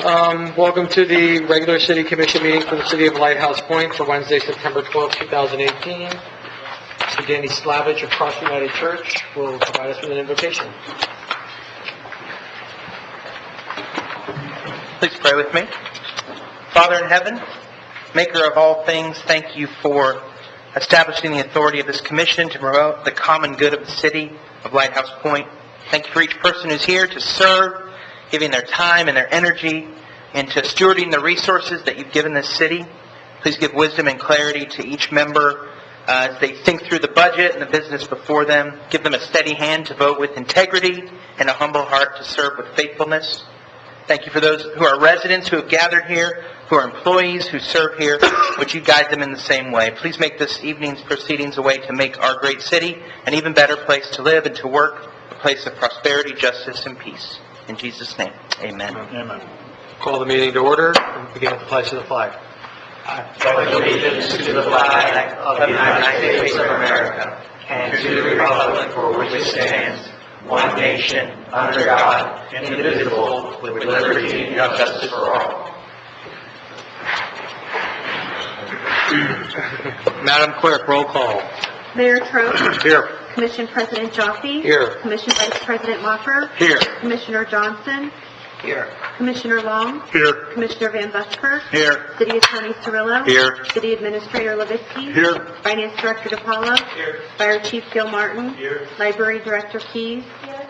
Welcome to the regular City Commission meeting for the City of Lighthouse Point for Wednesday, September 12, 2018. Mr. Danny Slavich of Cross United Church will provide us with an invocation. Please pray with me. Father in heaven, maker of all things, thank you for establishing the authority of this commission to promote the common good of the City of Lighthouse Point. Thank you for each person who's here to serve, giving their time and their energy, and to stewarding the resources that you've given this city. Please give wisdom and clarity to each member as they think through the budget and the business before them. Give them a steady hand to vote with integrity and a humble heart to serve with faithfulness. Thank you for those who are residents who have gathered here, who are employees who serve here. Would you guide them in the same way? Please make this evening's proceedings a way to make our great city an even better place to live and to work, a place of prosperity, justice, and peace. In Jesus' name, amen. Amen. Call the meeting to order and begin with the pledge of the flag. I pledge allegiance to the flag of the United States of America and to the republic for which it stands, one nation, under God, indivisible, with liberty and justice for all. Madam Clerk, roll call. Mayor Trout. Here. Commission President Joffe. Here. Commission Vice President Mocker. Here. Commissioner Johnson. Here. Commissioner Long. Here. Commissioner Van Buskirk. Here. City Attorney Cirillo. Here. City Administrator Levitsky. Here. Finance Director DePaulo. Here. Fire Chief Gil Martin. Here. Library Director Keys.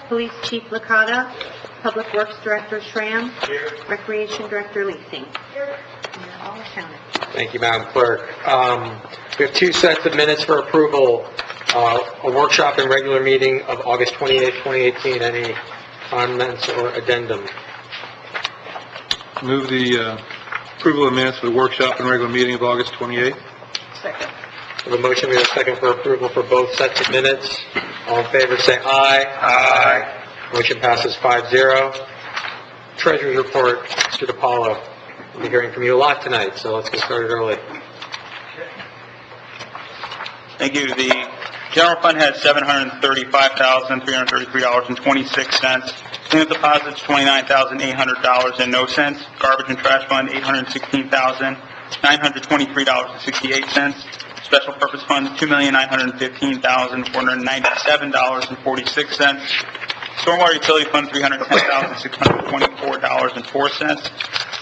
Police Chief Licata. Public Works Director Schramm. Here. Recreation Director Leasing. You're all counted. Thank you, Madam Clerk. We have two sets of minutes for approval. A workshop and regular meeting of August 28, 2018. Any comments or addendum? Move the approval of minutes for the workshop and regular meeting of August 28th. Second. We have a motion. We have a second for approval for both sets of minutes. All in favor, say aye. Aye. Motion passes 5-0. Treasurer's report, Mr. DePaulo. We'll be hearing from you a lot tonight, so let's get started early. Thank you. The general fund has $735,333.26. Cleanup deposits, $29,800.00. Garbage and trash fund, $816,923.68. Special purpose funds, $2,915,497.46. Stormwater utility fund, $310,624.04.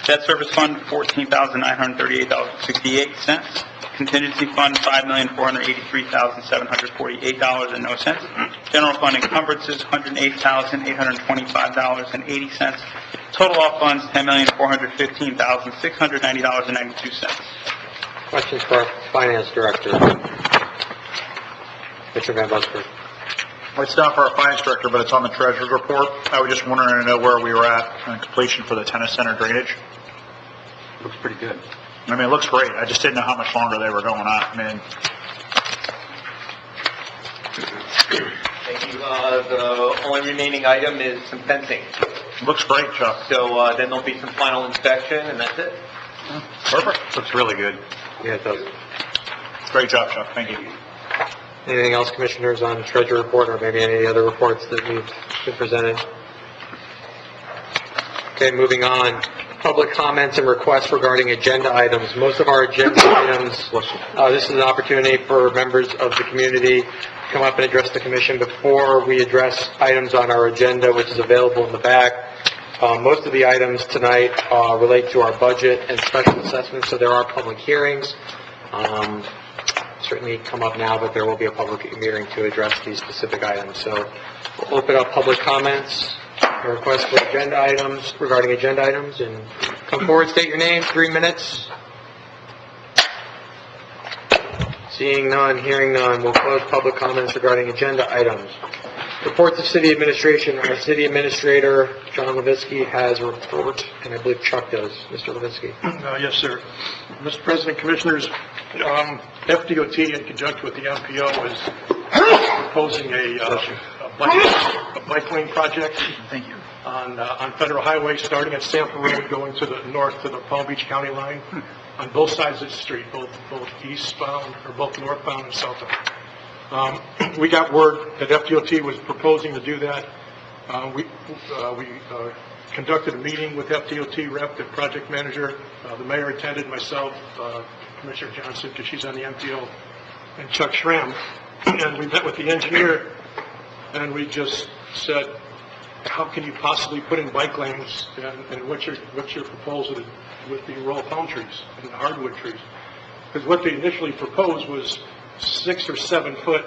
Debt service fund, $14,938.68. Contingency fund, $5,483,748.00. General fund encumbrances, $108,825.80. Total all funds, $10,415,690.92. Questions for our Finance Director? Mr. Van Buskirk. Well, it's not for our finance director, but it's on the treasurer's report. I was just wondering to know where we were at on completion for the tennis center drainage. Looks pretty good. I mean, it looks great. I just didn't know how much longer they were going on. I mean, Thank you. The only remaining item is some fencing. it looks great, Chuck. So then there'll be some final inspection, and that's it. Perfect. Looks really good. Yeah, it does. Great job, Chuck. Thank you. Anything else, Commissioners, on Treasurer report, or maybe any other reports that we've been presented? Okay, moving on. Public comments and requests regarding agenda items. Most of our agenda items, this is an opportunity for members of the community to come up and address the Commission before we address items on our agenda, which is available in the back. Most of the items tonight relate to our budget and special assessments, so there are public hearings. Certainly come up now, but there will be a public hearing to address these specific items. So we'll open up public comments and requests for agenda items, regarding agenda items, and come forward, state your name, 3 minutes. Seeing none, hearing none, we'll close public comments regarding agenda items. Reports of City Administration. Our City Administrator, John Levitsky, has a report, and I believe Chuck does. Mr. Levitsky. Yes, sir. Mr. President, Commissioners, FDOT, in conjunction with the MPO, is proposing a bike lane project. Thank you. On Federal Highway, starting at Sanford Road, going to the north to the Palm Beach County line, on both sides of the street, both eastbound, or both northbound and southbound. We got word that FDOT was proposing to do that We conducted a meeting with FDOT rep, the project manager. The mayor attended, myself, Commissioner Johnson, because she's on the MPO, and Chuck Schramm. And we met with the engineer, and we just said, how can you possibly put in bike lanes, and what's your proposal with the royal palm trees and the hardwood trees? Because what they initially proposed was 6 or 7 foot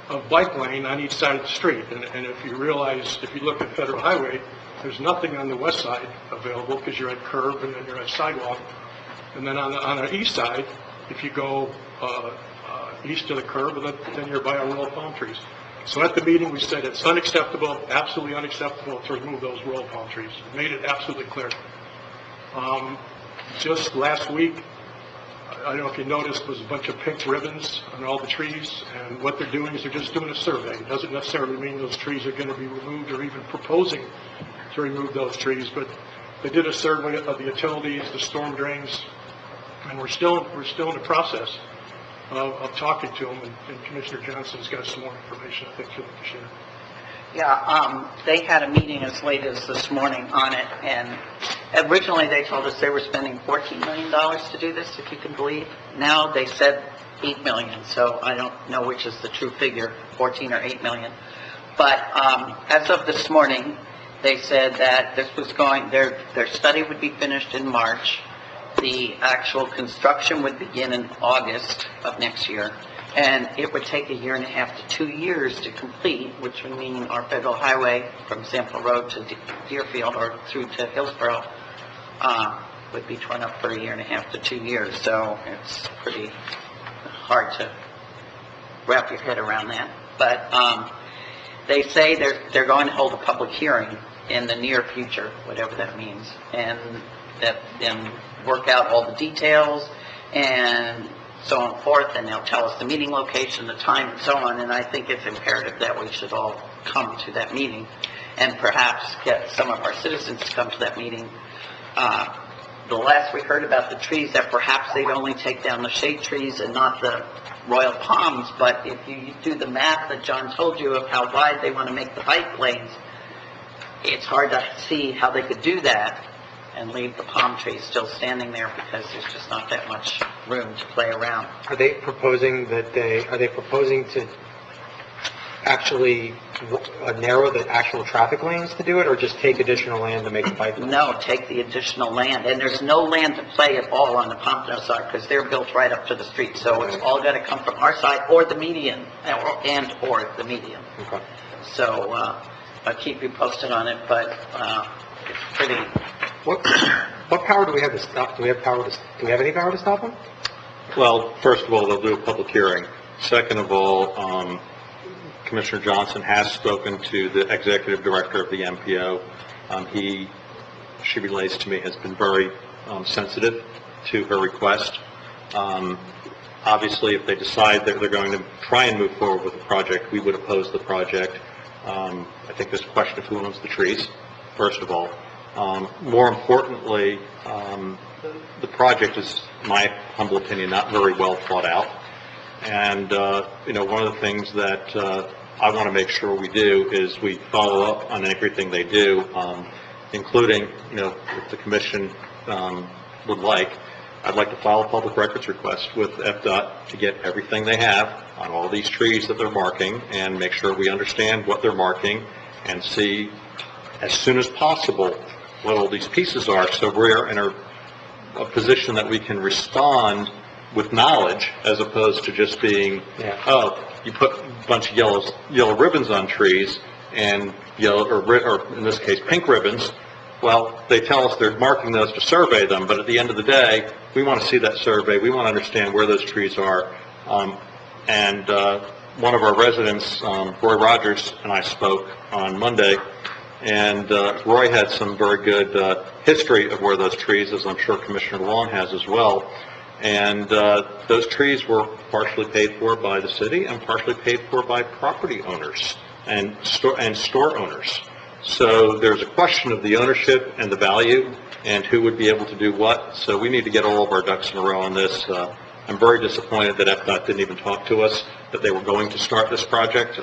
of bike lane on each side of the street. And if you realize, if you look at Federal Highway, there's nothing on the west side available because you're at curb and then you're at sidewalk. And then on the east side, if you go east of the curb, then you're by our royal palm trees. So at the meeting, we said it's unacceptable, absolutely unacceptable to remove those royal palm trees. Made it absolutely clear. Just last week, I don't know if you noticed, was a bunch of pink ribbons on all the trees, and what they're doing is they're just doing a survey. It doesn't necessarily mean those trees are going to be removed or even proposing to remove those trees, but they did a survey of the utilities, the storm drains, and we're still in the process of talking to them, and Commissioner Johnson's got some more information I think she'd like to share. Yeah, they had a meeting as late as this morning on it, and originally they told us they were spending $14 million to do this, if you can believe. Now they said $8 million, so I don't know which is the true figure, 14 or 8 million. But as of this morning, they said that this was their study would be finished in March. The actual construction would begin in August of next year, and it would take 1.5 to 2 years to complete, which would mean our federal highway from Sample Road to Deerfield or through to Hillsborough would be torn up for 1.5 to 2 years. So it's pretty hard to wrap your head around that. But they say they're going to hold a public hearing in the near future, whatever that means, and work out all the details and so on and forth, and they'll tell us the meeting location, the time, and so on. And I think it's imperative that we should all come to that meeting and perhaps get some of our citizens to come to that meeting. The last we heard about the trees, that perhaps they'd only take down the shade trees and not the royal palms, but if you do the math that John told you of how wide they want to make the bike lanes, it's hard to see how they could do that and leave the palm trees still standing there, because there's just not that much room to play around. Are they proposing to actually narrow the actual traffic lanes to do it, or just take additional land to make the bike lanes? No, take the additional land, and there's no land to play at all on the Pompano side, because they're built right up to the street, so it's all got to come from our side, or the median, or the median. Okay. So, I'll keep you posted on it, but, it's pretty... What power do we have to stop? Do we have any power to stop them? Well, first of all, they'll do a public hearing. Second of all, Commissioner Johnson has spoken to the executive director of the MPO. She relays to me, has been very sensitive to her request. Obviously, if they decide that they're going to try and move forward with the project, we would oppose the project. I think there's a question of who owns the trees, first of all. More importantly, the project is, in my humble opinion, not very well thought out. And, one of the things that I want to make sure we do is we follow up on everything they do, including, if the commission would like, I'd like to file a public records request with FDOT to get everything they have on all these trees that they're marking and make sure we understand what they're marking and see as soon as possible what all these pieces are, so we're in a position that we can respond with knowledge as opposed to just being, you put a bunch of yellow ribbons on trees and yellow, or in this case, pink ribbons. Well, they tell us they're marking those to survey them, but at the end of the day, we want to see that survey. We want to understand where those trees are. And one of our residents, Roy Rogers, and I spoke on Monday, and Roy had some very good history of where those trees, as I'm sure Commissioner Long has as well. And those trees were partially paid for by the city and partially paid for by property owners and store owners. So there's a question of the ownership and the value and who would be able to do what. So we need to get all of our ducks in a row on this. I'm very disappointed that FDOT didn't even talk to us, that they were going to start this project.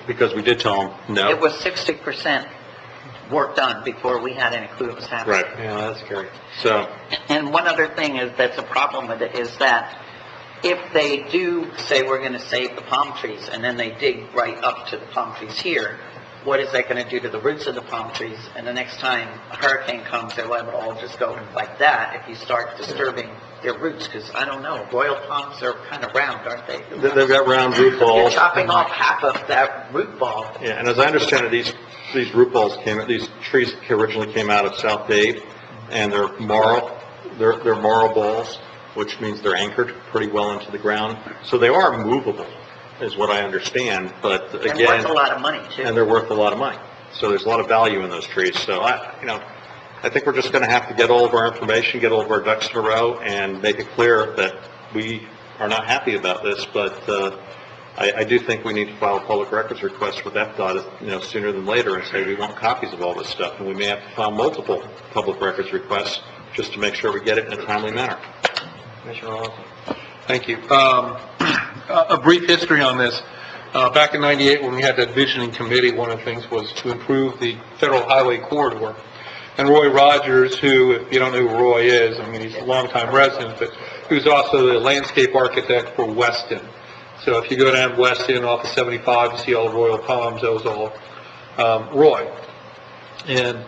because we did tell them no. It was 60% work done before we had any clue it was happening. Right, Yeah, that's scary. so, And one other thing is, that's a problem with it, is that if they do say we're going to save the palm trees, and then they dig right up to the palm trees here, what is that going to do to the roots of the palm trees? And the next time a hurricane comes, they'll have it all just go like that if you start disturbing their roots, because I don't know, royal palms are kind of round, aren't they? they've got round root You're balls. chopping off half of that root ball. Yeah, and as I understand it, these root balls these trees originally came out of South Dade, and they're marl balls, which means they're anchored pretty well into the ground. So they are movable, is what I understand, but And again... worth a lot of money, too. And they're worth a lot of money. So there's a lot of value in those trees. So I think we're just going to have to get all of our information, get all of our ducks in a row, and make it clear that we are not happy about this, but I do think we need to file a public records request with FDOT, sooner than later, and say we want copies of all this stuff, and we may have to file multiple public records requests just to make sure we get it in a timely manner. Commissioner Lawson. Thank you. A brief history on this. Back in '98, when we had that visioning committee, one of the things was to improve the federal highway corridor. And Roy Rogers, who, if you don't know who Roy is, I mean, he's a longtime resident, but he was also the landscape architect for Weston. So if you go down Weston off of 75, you see all the royal palms, that was all Roy. And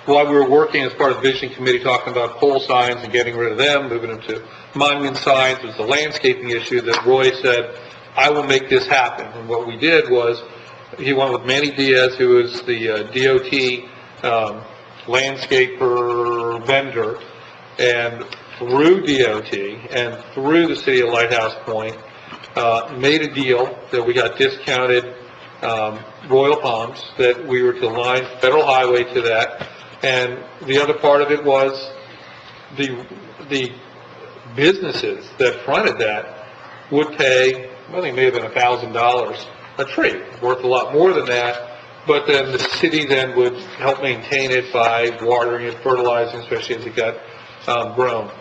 while we were working as part of the visioning committee, talking about pole signs and getting rid of them, moving them to monument signs, was a landscaping issue that Roy said, I will make this happen. And what we did was, he went with Manny Diaz, who is the DOT landscaper vendor, and through DOT and through the city of Lighthouse Point, made a deal that we got discounted royal palms, that we were to line federal highway to that. And the other part of it was the businesses that fronted that would pay, well, it may have been $1,000 a tree, worth a lot more than that, but then the city then would help maintain it by watering it, fertilizing, especially as it got grown.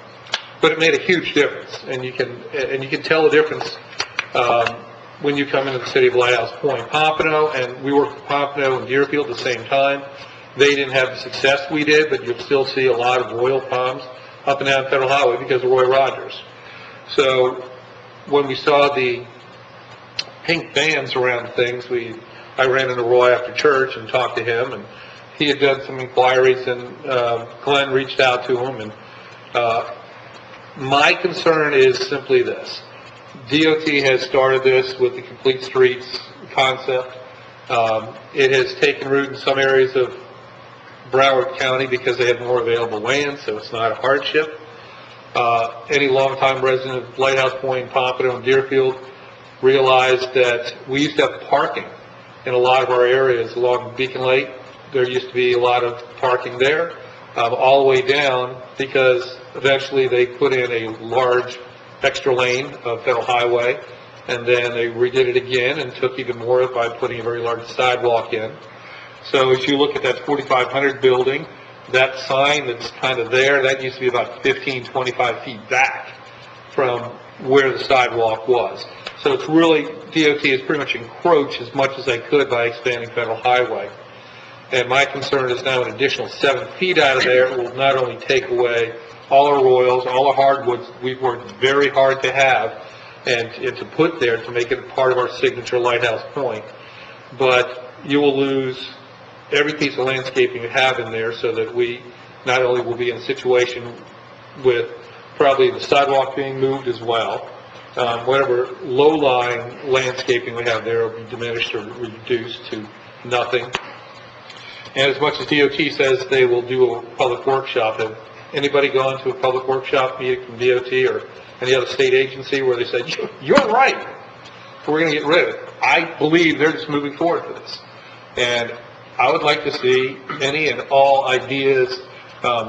But it made a huge difference, and you can tell the difference when you come into the city of Lighthouse Point. Pompano, and we worked with Pompano and Deerfield at the same time. They didn't have the success we did, but you'll still see a lot of royal palms up and down Federal Highway because of Roy Rogers. So when we saw the pink bands around things, I ran into Roy after church and talked to him, and he had done some inquiries, and Glenn reached out to him. And my concern is simply this. DOT has started this with the Complete Streets concept. It has taken root in some areas of Broward County because they have more available land, so it's not a hardship. Any longtime resident of Lighthouse Point, Pompano, and Deerfield realized that we used to have parking in a lot of our areas along Beacon Lake. There used to be a lot of parking there, all the way down, because eventually they put in a large extra lane of Federal Highway, and then they redid it again and took even more by putting a very large sidewalk in. So as you look at that 4500 building, that sign that's kind of there, that used to be about 15, 25 feet back from where the sidewalk was. So it's really, DOT has pretty much encroached as much as they could by expanding Federal Highway. And my concern is now an additional 7 feet out of there will not only take away all our royals, all our hardwoods we've worked very hard to have and to put there to make it part of our signature Lighthouse Point, but you will lose every piece of landscaping you have in there, so that we not only will be in a situation with probably the sidewalk being moved as well, whatever low-lying landscaping we have there will be diminished or reduced to nothing. And as much as DOT says they will do a public workshop, have anybody gone to a public workshop meeting from DOT or any other state agency where they said, you're right, we're going to get rid of it? I believe they're just moving forward for this. And I would like to see any and all ideas,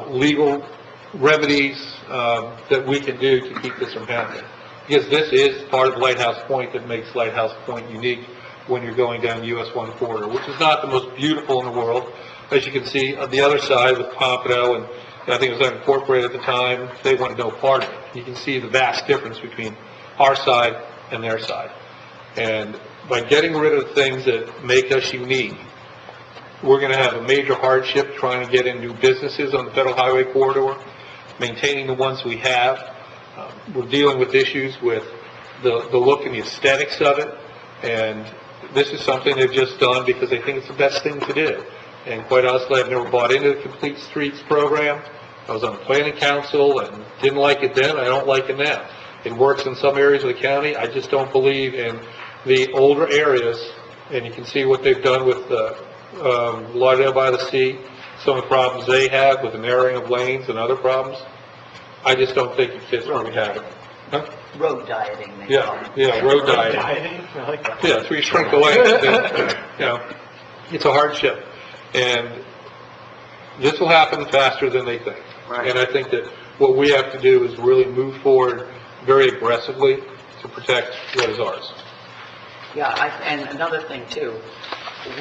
legal remedies that we can do to keep this from happening. Because this is part of Lighthouse Point that makes Lighthouse Point unique when you're going down US 1 corridor, which is not the most beautiful in the world. As you can see on the other side with Pompano, and I think it was unincorporated at the time, they wanted no part of it. You can see the vast difference between our side and their side. And by getting rid of things that make us unique, we're going to have a major hardship trying to get in new businesses on the Federal Highway Corridor, maintaining the ones we have. We're dealing with issues with the look and the aesthetics of it, and this is something they've just done because they think it's the best thing to do. And quite honestly, I've never bought into the Complete Streets program. I was on the planning council and didn't like it then, I don't like it now. It works in some areas of the county, I just don't believe in the older areas, and you can see what they've done with Lauderdale by the Sea, some of the problems they have with the narrowing of lanes and other problems. I just don't think it fits where we have it. Huh? Road dieting, they call it. Yeah, road dieting. I like that. Yeah, so you shrink the lanes, it's a hardship. And this will happen faster than they think. Right. And I think that what we have to do is really move forward very aggressively to protect what is ours. Yeah, and another thing too,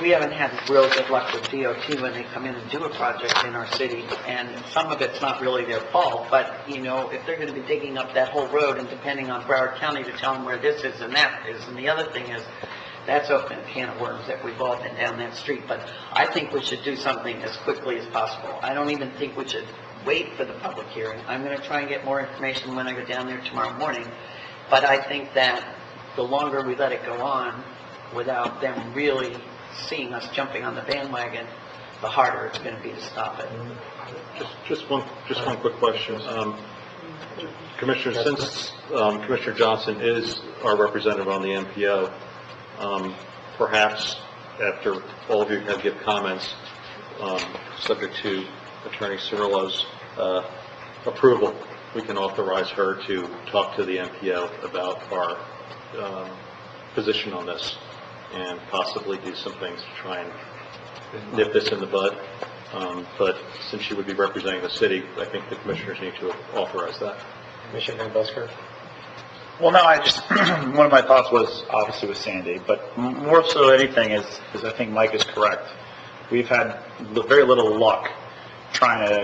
we haven't had real good luck with DOT when they come in and do a project in our city, and some of it's not really their fault, but, you know, if they're gonna be digging up that whole road and depending on Broward County to tell them where this is and that is, and the other thing is, that's open a can of worms that we've all been down that street, but I think we should do something as quickly as possible. I don't even think we should wait for the public hearing. I'm gonna try and get more information when I go down there tomorrow morning, but I think that the longer we let it go on without them really seeing us jumping on the bandwagon, the harder it's going to be to stop it. Just one quick question. Commissioner, since Commissioner Johnson is our representative on the MPO, perhaps after all of you have give comments, subject to Attorney Cirillo's approval, we can authorize her to talk to the MPO about our position on this and possibly do some things to try and nip this in the bud. But since she would be representing the city, I think the commissioners need to authorize that. Commissioner Busker? Well, no, I just, one of my thoughts was obviously with Sandy, but more so anything is I think Mike is correct. We've had very little luck trying to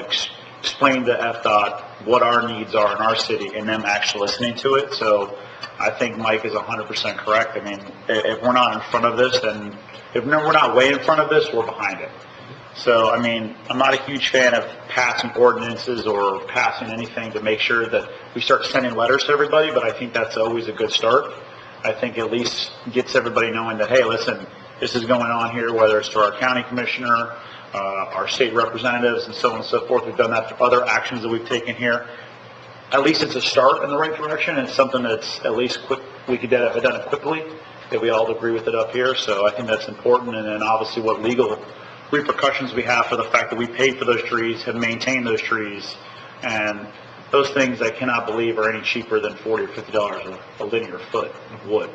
explain to FDOT what our needs are in our city and them actually listening to it. So I think Mike is 100% correct. I mean, if we're not in front of this, then if we're not way in front of this, we're behind it. So, I mean, I'm not a huge fan of passing ordinances or passing anything to make sure that we start sending letters to everybody, but I think that's always a good start. I think at least gets everybody knowing that, hey, listen, this is going on here, whether it's to our county commissioner, our state representatives, and so on and so forth. We've done that for other actions that we've taken here. At least it's a start in the right direction, and it's something that's at least quick. We could have done it quickly, that we all agree with it up here. So I think that's important. And then obviously what legal repercussions we have for the fact that we paid for those trees, have maintained those trees, and those things I cannot believe are any cheaper than $40 or $50 a linear foot of wood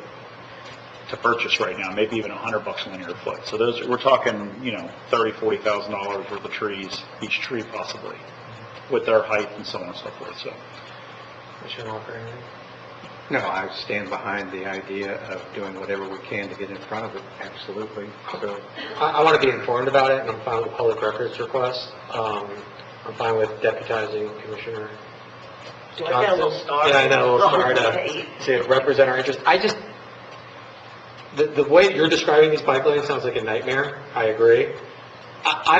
to purchase right now, maybe even $100 a linear foot. So those, we're talking, $30,000, $40,000 worth of trees, each tree possibly, with their height and so on and so forth. So, Commissioner Walker, anything? No, I stand behind the idea of doing whatever we can to get in front of it, absolutely. So, I want to be informed about it, and I'm fine with public records request. I'm fine with deputizing Commissioner Do I get a little star? Yeah, I know, a little star Okay. to represent our interests. The way you're describing these bike lanes sounds like a nightmare. I agree. I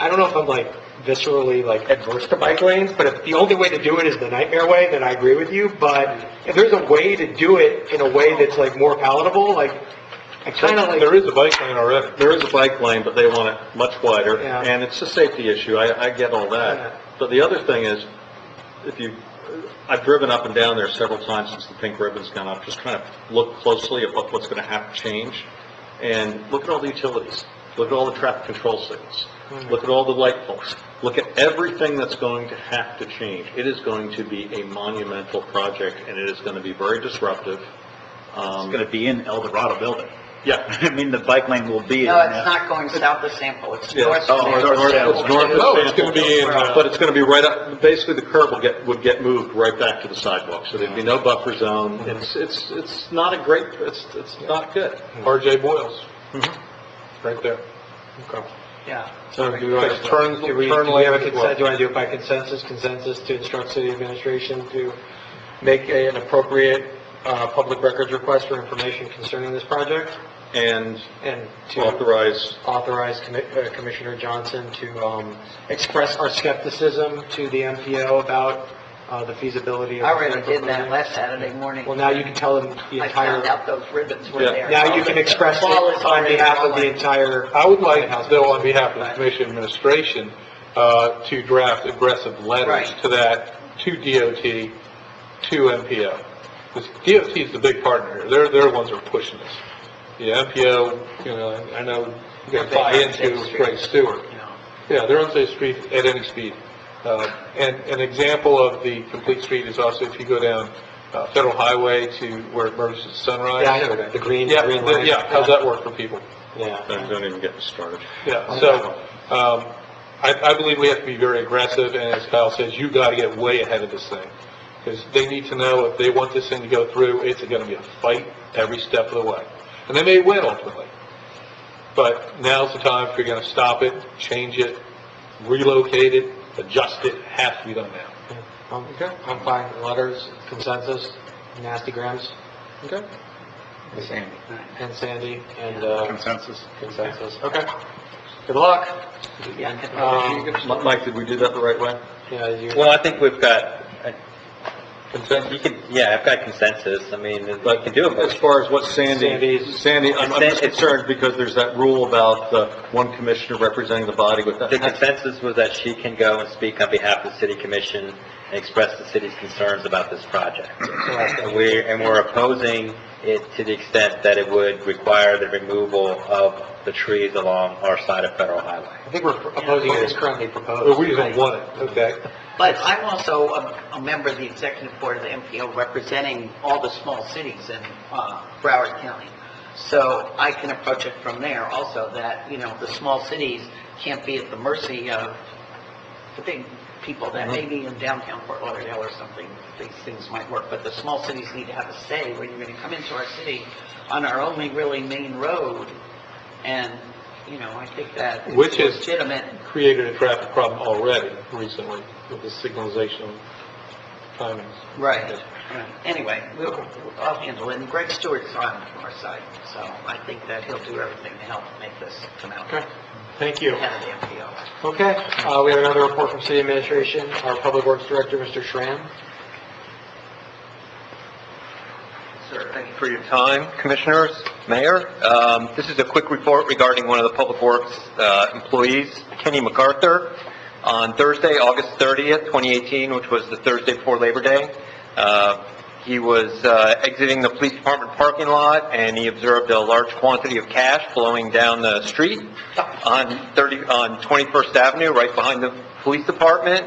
don't know if I'm viscerally adverse to bike lanes, but if the only way to do it is the nightmare way, then I agree with you. But if there's a way to do it in a way that's more palatable, I kind of There is a bike lane already. There is a bike lane, but they want it much wider, Yeah. and it's a safety issue. I get all that. Yeah. But the other thing is, I've driven up and down there several times since the pink ribbon's gone up, just trying to look closely at what's going to have to change. And look at all the utilities. Look at all the traffic control signals. Look at all the light poles. Look at everything that's going to have to change. It is going to be a monumental project, and it is going to be very disruptive. it's going to be in El Dorado building. Yeah. I mean, the bike lane will be in No, it's that. not going south of Sample, it's Yeah. north of Oh, Sample. it's north of No, it's going to be in, But it's going to be right up, basically the curb would get moved right back to the sidewalk, so there'd be no buffer zone. It's not a great, it's not good. R.J. Boyle's. Right there. Okay. Yeah. So do we want to Turn- do we turn have a lane as consent, well. do you want to do it by consensus to instruct city administration to make an appropriate public records request for information concerning this project, And and to authorize, authorize Commissioner Johnson to express our skepticism to the MPO about the feasibility of... I already did that last Saturday morning. Well, now you can tell them the I entire... found out those ribbons were Yeah. there. Now you can express it Ball is on already behalf of the rolling. entire... I would like, though, on behalf of the commission administration, to draft aggressive letters Right. to that, to DOT, to MPO. Because DOT is the big partner here. They're the ones who are pushing this. The MPO, you know, I know you got to buy into Greg Stewart. Yeah, they're on Safe Street at any speed. And an example of the complete street is also if you go down Federal Highway to where it merges to Sunrise. Yeah, I know that, the green Yeah, line. yeah, how's that work for people? Yeah. don't even get me started. Yeah, so, I believe we have to be very aggressive, and as Kyle says, you gotta get way ahead of this thing. Because they need to know if they want this thing to go through, it's gonna be a fight every step of the way. And they may win ultimately. But now's the time if you're gonna stop it, change it, relocate it, adjust it, it has to be done now. Okay, I'm fine. Letters, consensus, nasty grams. Okay. Sandy. And Sandy, and, Consensus. consensus. Okay. Good luck. Mike, did we do that the right way? Yeah, you... Well, I think we've got, you can, yeah, I've got consensus. I mean, you can do it, As but far as what Sandy, I'm just It's- concerned because there's that rule about one commissioner representing the body with that. the consensus was that she can go and speak on behalf of the city commission and express the city's concerns about this project. And we're opposing it to the extent that it would require the removal of the trees along our side of Federal Highway. I think we're opposing it as currently But proposed. we just don't want it, okay? But I'm also a member of the executive board of the MPO representing all the small cities in Broward County. So I can approach it from there also, that, you know, the small cities can't be at the mercy of the big people that maybe in downtown Fort Lauderdale or something, these things might work. But the small cities need to have a say when you're going to come into our city on our only really main road. And, you know, I think that is Which is- legitimate. Created a traffic problem already recently with the signalization timings. Right. Anyway, I'll handle it. And Greg Stewart's on our side, so I think that he'll do everything to help make this come out Okay. Thank you. ahead of the MPO. Okay, we have another report from City Administration. Our Public Works Director, Mr. Schramm. Sir, thank you for your time, Commissioners, Mayor. This is a quick report regarding one of the Public Works employees, Kenny MacArthur. On Thursday, August 30th, 2018, which was the Thursday before Labor Day, he was exiting the police department parking lot, and he observed a large quantity of cash flowing down the street on 21st Avenue, right behind the police department.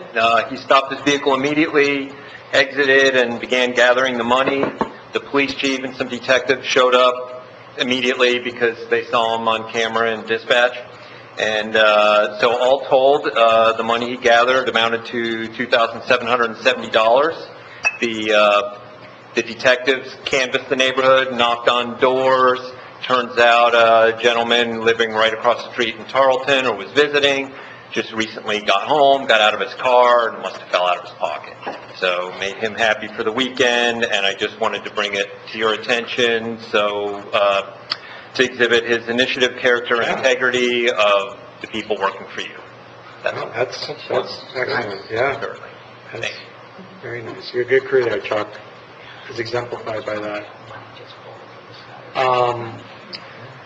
He stopped his vehicle immediately, exited, and began gathering the money. The police chief and some detectives showed up immediately because they saw him on camera in dispatch. And so all told, the money he gathered amounted to $2,770. The detectives canvassed the neighborhood, knocked on doors. Turns out a gentleman living right across the street in Tarleton, or was visiting, just recently got home, got out of his car, and must have fell out of his pocket. So made him happy for the weekend, and I just wanted to bring it to your attention, so to exhibit his initiative, character, and integrity of the people working for you. That's excellent, yeah. Certainly. That's very nice. You're a good crew there, Chuck. Is exemplified by that.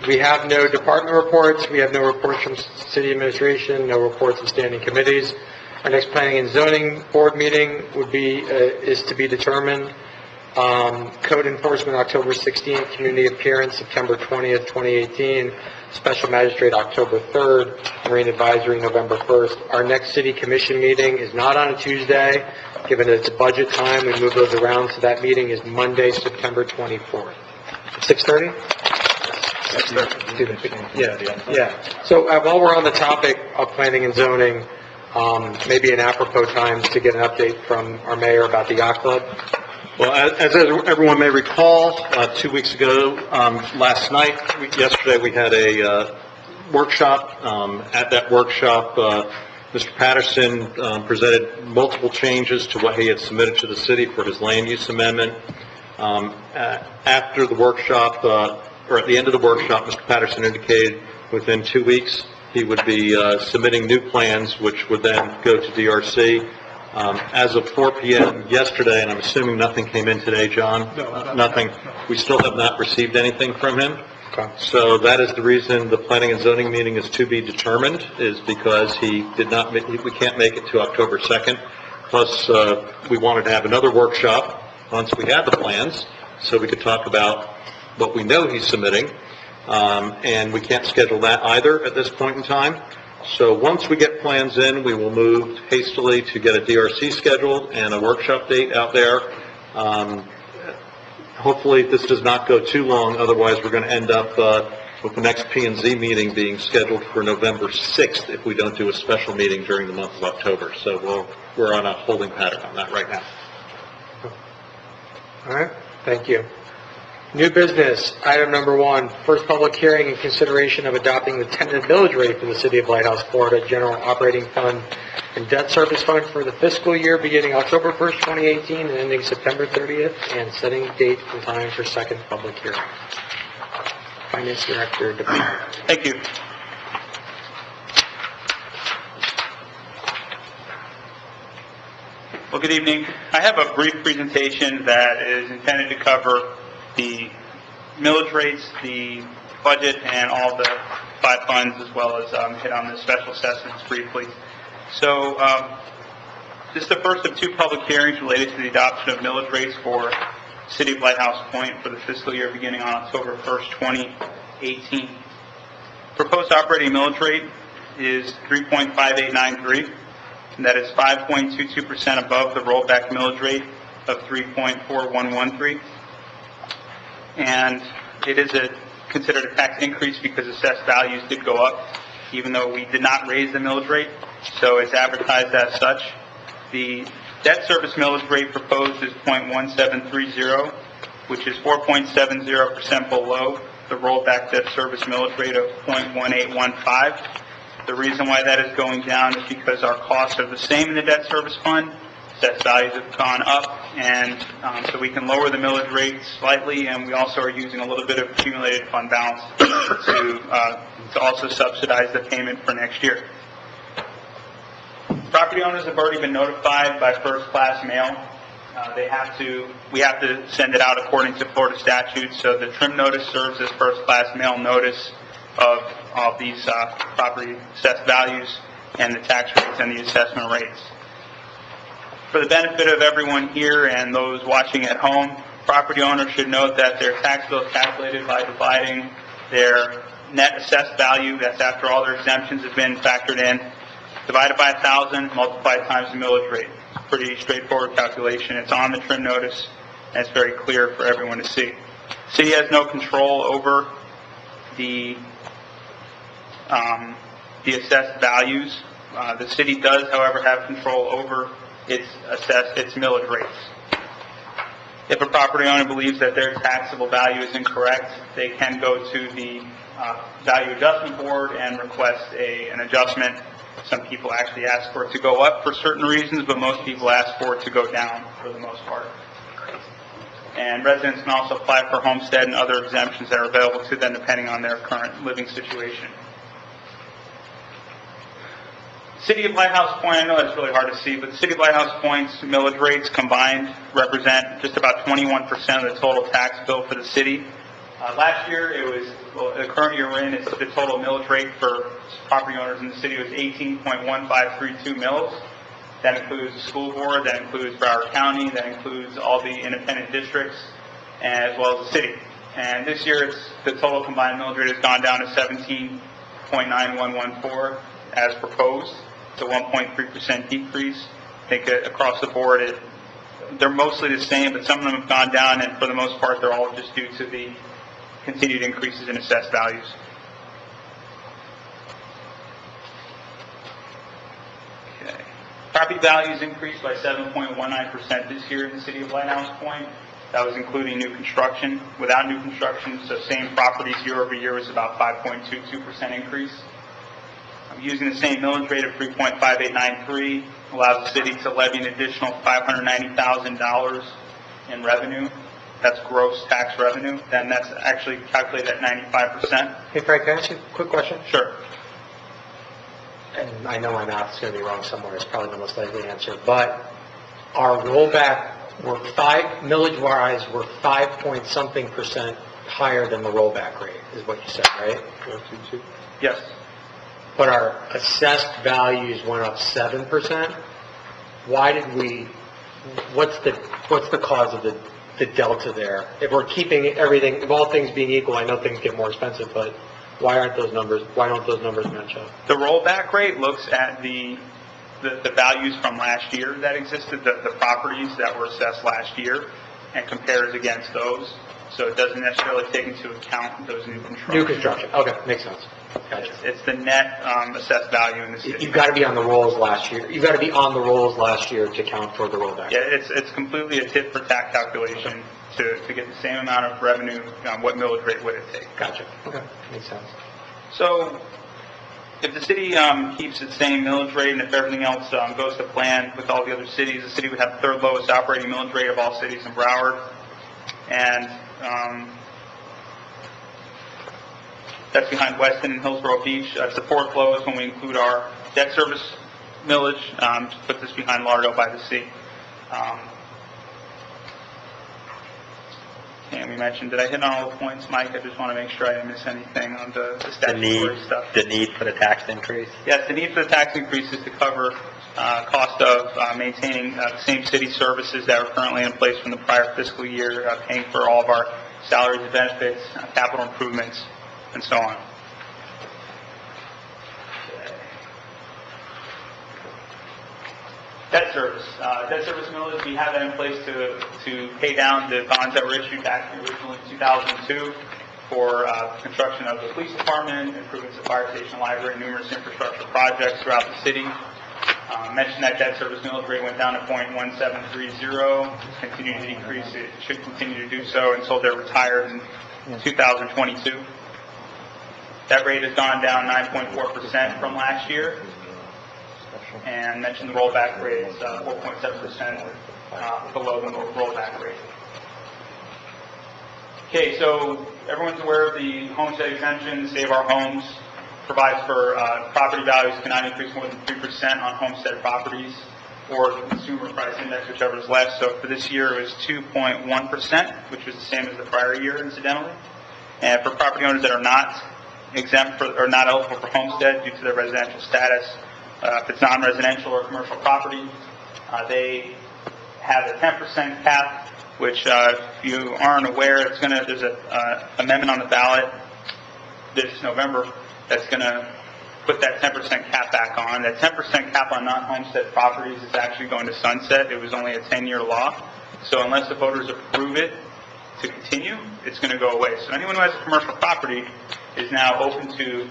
We have no department reports, we have no reports from city administration, no reports of standing committees. Our next planning and zoning board meeting would be, is to be determined. Code enforcement, October 16th, community appearance, September 20th, 2018, special magistrate, October 3rd, marine advisory, November 1st. Our next city commission meeting is not on a Tuesday, given that it's budget time, we move those around, so that meeting is Monday, September 24th. 6:30? Yeah. So while we're on the topic of planning and zoning, maybe an apropos time to get an update from our mayor about the yacht club. Well, as everyone may recall, 2 weeks ago, yesterday, we had a workshop. At that workshop, Mr. Patterson presented multiple changes to what he had submitted to the city for his land use amendment. After the workshop, or at the end of the workshop, Mr. Patterson indicated within 2 weeks, he would be submitting new plans, which would then go to DRC. As of 4 p.m. yesterday, and I'm assuming nothing came in today, John? No, nothing. We still have not received anything from him. So that is the reason the planning and zoning meeting is to be determined, is because we can't make it to October 2nd. Plus, we wanted to have another workshop once we had the plans, so we could talk about what we know he's submitting. And we can't schedule that either at this point in time. So once we get plans in, we will move hastily to get a DRC scheduled and a workshop date out there. Hopefully this does not go too long, otherwise we're going to end up with the next P&Z meeting being scheduled for November 6th if we don't do a special meeting during the month of October. So we're on a holding pattern on that right now. All right, thank you. New business, item number 1, first public hearing and consideration of adopting the tentative millage rate for the City of Lighthouse, Florida General Operating Fund and Debt Service Fund for the fiscal year beginning October 1st, 2018 and ending September 30th, and setting date and time for second public hearing. Finance Director DePaul. Thank you. Well, good evening. I have a brief presentation that is intended to cover the millage rates, the budget, and all the 5 funds, as well as hit on the special assessments briefly. So this is the first of 2 public hearings related to the adoption of millage rates for City of Lighthouse Point for the fiscal year beginning on October 1st, 2018. Proposed operating millage rate is 3.5893, and that is 5.22% above the rollback millage rate of 3.4113. And it is considered a tax increase because assessed values did go up, even though we did not raise the millage rate, so it's advertised as such. The debt service millage rate proposed is 0.1730, which is 4.70% below the rollback debt service millage rate of 0.1815. The reason why that is going down is because our costs are the same in the debt service fund. Assessed values have gone up, and so we can lower the millage rate slightly, and we also are using a little bit of accumulated fund balance to also subsidize the payment for next year. Property owners have already been notified by first-class mail. We have to send it out according to Florida statutes, so the trim notice serves as first-class mail notice of these property assessed values and the tax rates and the assessment rates. For the benefit of everyone here and those watching at home, property owners should note that their tax bill is calculated by dividing their net assessed value, that's after all their exemptions have been factored in, divided by 1,000, multiplied times the millage rate. It's a pretty straightforward calculation. It's on the trim notice, and it's very clear for everyone to see. The city has no control over the assessed values. The city does, however, have control over its millage rates. If a property owner believes that their taxable value is incorrect, they can go to the Value Adjustment Board and request an adjustment. Some people actually ask for it to go up for certain reasons, but most people ask for it to go down for the most part. And residents can also apply for homestead and other exemptions that are available to them depending on their current living situation. City of Lighthouse Point, I know that's really hard to see, but the City of Lighthouse Point's millage rates combined represent just about 21% of the total tax bill for the city. Last year, the current year we're in, the total millage rate for property owners in the city was 18.1532 mills. That includes the school board, that includes Broward County, that includes all the independent districts, as well as the city. And this year, the total combined millage rate has gone down to 17.9114 as proposed. It's a 1.3% decrease. I think across the board, they're mostly the same, but some of them have gone down, and for the most part, they're all just due to the continued increases in assessed values. Okay. Property values increased by 7.19% this year in the city of Lighthouse Point. That was including new construction. Without new construction, so same properties year over year was about 5.22% increase. Using the same millage rate of 3.5893 allows the city to levy an additional $590,000 in revenue. that's gross tax revenue, then that's actually calculated at 95%. Hey, Frank, can I ask you a quick question? Sure. And I know my math's going to be wrong somewhere, it's probably the most likely answer, but our rollback, millage-wise, we're 5 point something % higher than the rollback rate, is what you said, right? Yes. But our assessed values went up 7%. Why did we, what's the cause of the delta there? If we're keeping everything, if all things being equal, I know things get more expensive, but why don't those numbers match up? The rollback rate looks at the values from last year that existed, the properties that were assessed last year, and compares against those. So it doesn't necessarily take into account those new construction. New construction, okay, makes sense. Gotcha. It's the net assessed value in the city. You've got to be on the rolls last year. You've got to be on the rolls last year to count for the rollback. Yeah, it's completely a tit for tat calculation to get the same amount of revenue, what millage rate would it take. Gotcha, okay, makes sense. So if the city keeps its same millage rate, and if everything else goes to plan with all the other cities, the city would have the third lowest operating millage rate of all cities in Broward. And that's behind Weston and Hillsborough Beach. It's the fourth lowest when we include our debt service millage, to put this behind Lauderdale by the Sea. And we mentioned, did I hit on all the points, Mike? I just want to make sure I didn't miss anything on the statutory stuff. The need for the tax increase? Yes, the need for the tax increase is to cover cost of maintaining the same city services that are currently in place from the prior fiscal year, paying for all of our salaries and benefits, capital improvements, and so on. Debt service. Debt service millage, we have that in place to pay down the bonds that were issued back originally in 2002 for construction of the police department, improvements of fire station, library, numerous infrastructure projects throughout the city. Mentioned that debt service millage rate went down to 0.1730. It's continued to decrease. It should continue to do so until they're retired in 2022. That rate has gone down 9.4% from last year. And mentioned the rollback rate is 4.7% below the rollback rate. Okay, so everyone's aware of the homestead exemption. Save Our Homes provides for property values cannot increase more than 3% on homestead properties, or the consumer price index, whichever is less. So for this year, it was 2.1%, which was the same as the prior year, incidentally. And for property owners that are not exempt or not eligible for homestead due to their residential status, if it's non-residential or commercial property, they have a 10% cap, which if you aren't aware, there's an amendment on the ballot this November that's going to put that 10% cap back on. That 10% cap on non-homestead properties is actually going to sunset. It was only a 10-year law. So unless the voters approve it to continue, it's going to go away. So anyone who has a commercial property is now open to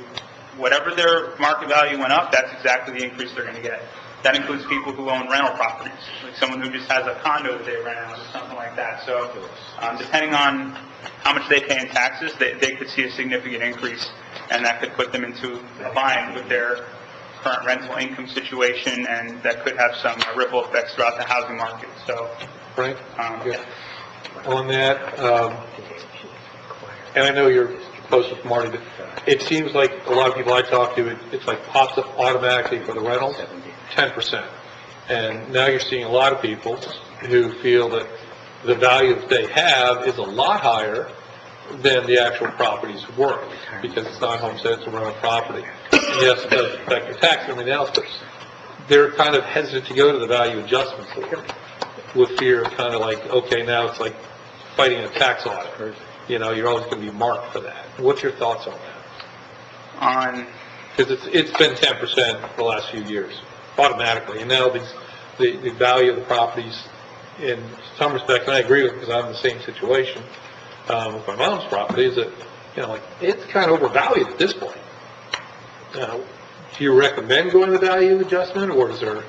whatever their market value went up, that's exactly the increase they're going to get. That includes people who own rental properties, like someone who just has a condo that they rent out or something like that. So depending on how much they pay in taxes, they could see a significant increase, and that could put them into a bind with their current rental income situation, and that could have some ripple effects throughout the housing market. So, Frank? Yeah. On that, and I know you're close with Marty, but it seems like a lot of people I talk to, it's like pops up automatically for the rentals, 10%. And now you're seeing a lot of people who feel that the value that they have is a lot higher than the actual property's worth, because it's not homestead, it's a rental property. And yes, it does affect your tax and everything else, but they're kind of hesitant to go to the value adjustment board with fear of kind of like, okay, now it's like fighting a tax audit. You know, you're always going to be marked for that. What's your thoughts on that? Because it's been 10% for the last few years, automatically. And now the value of the properties, in some respects, and I agree with it because I'm in the same situation with my mom's property, is that, you know, like, it's kind of overvalued at this point. Do you recommend going to the value adjustment, or is there...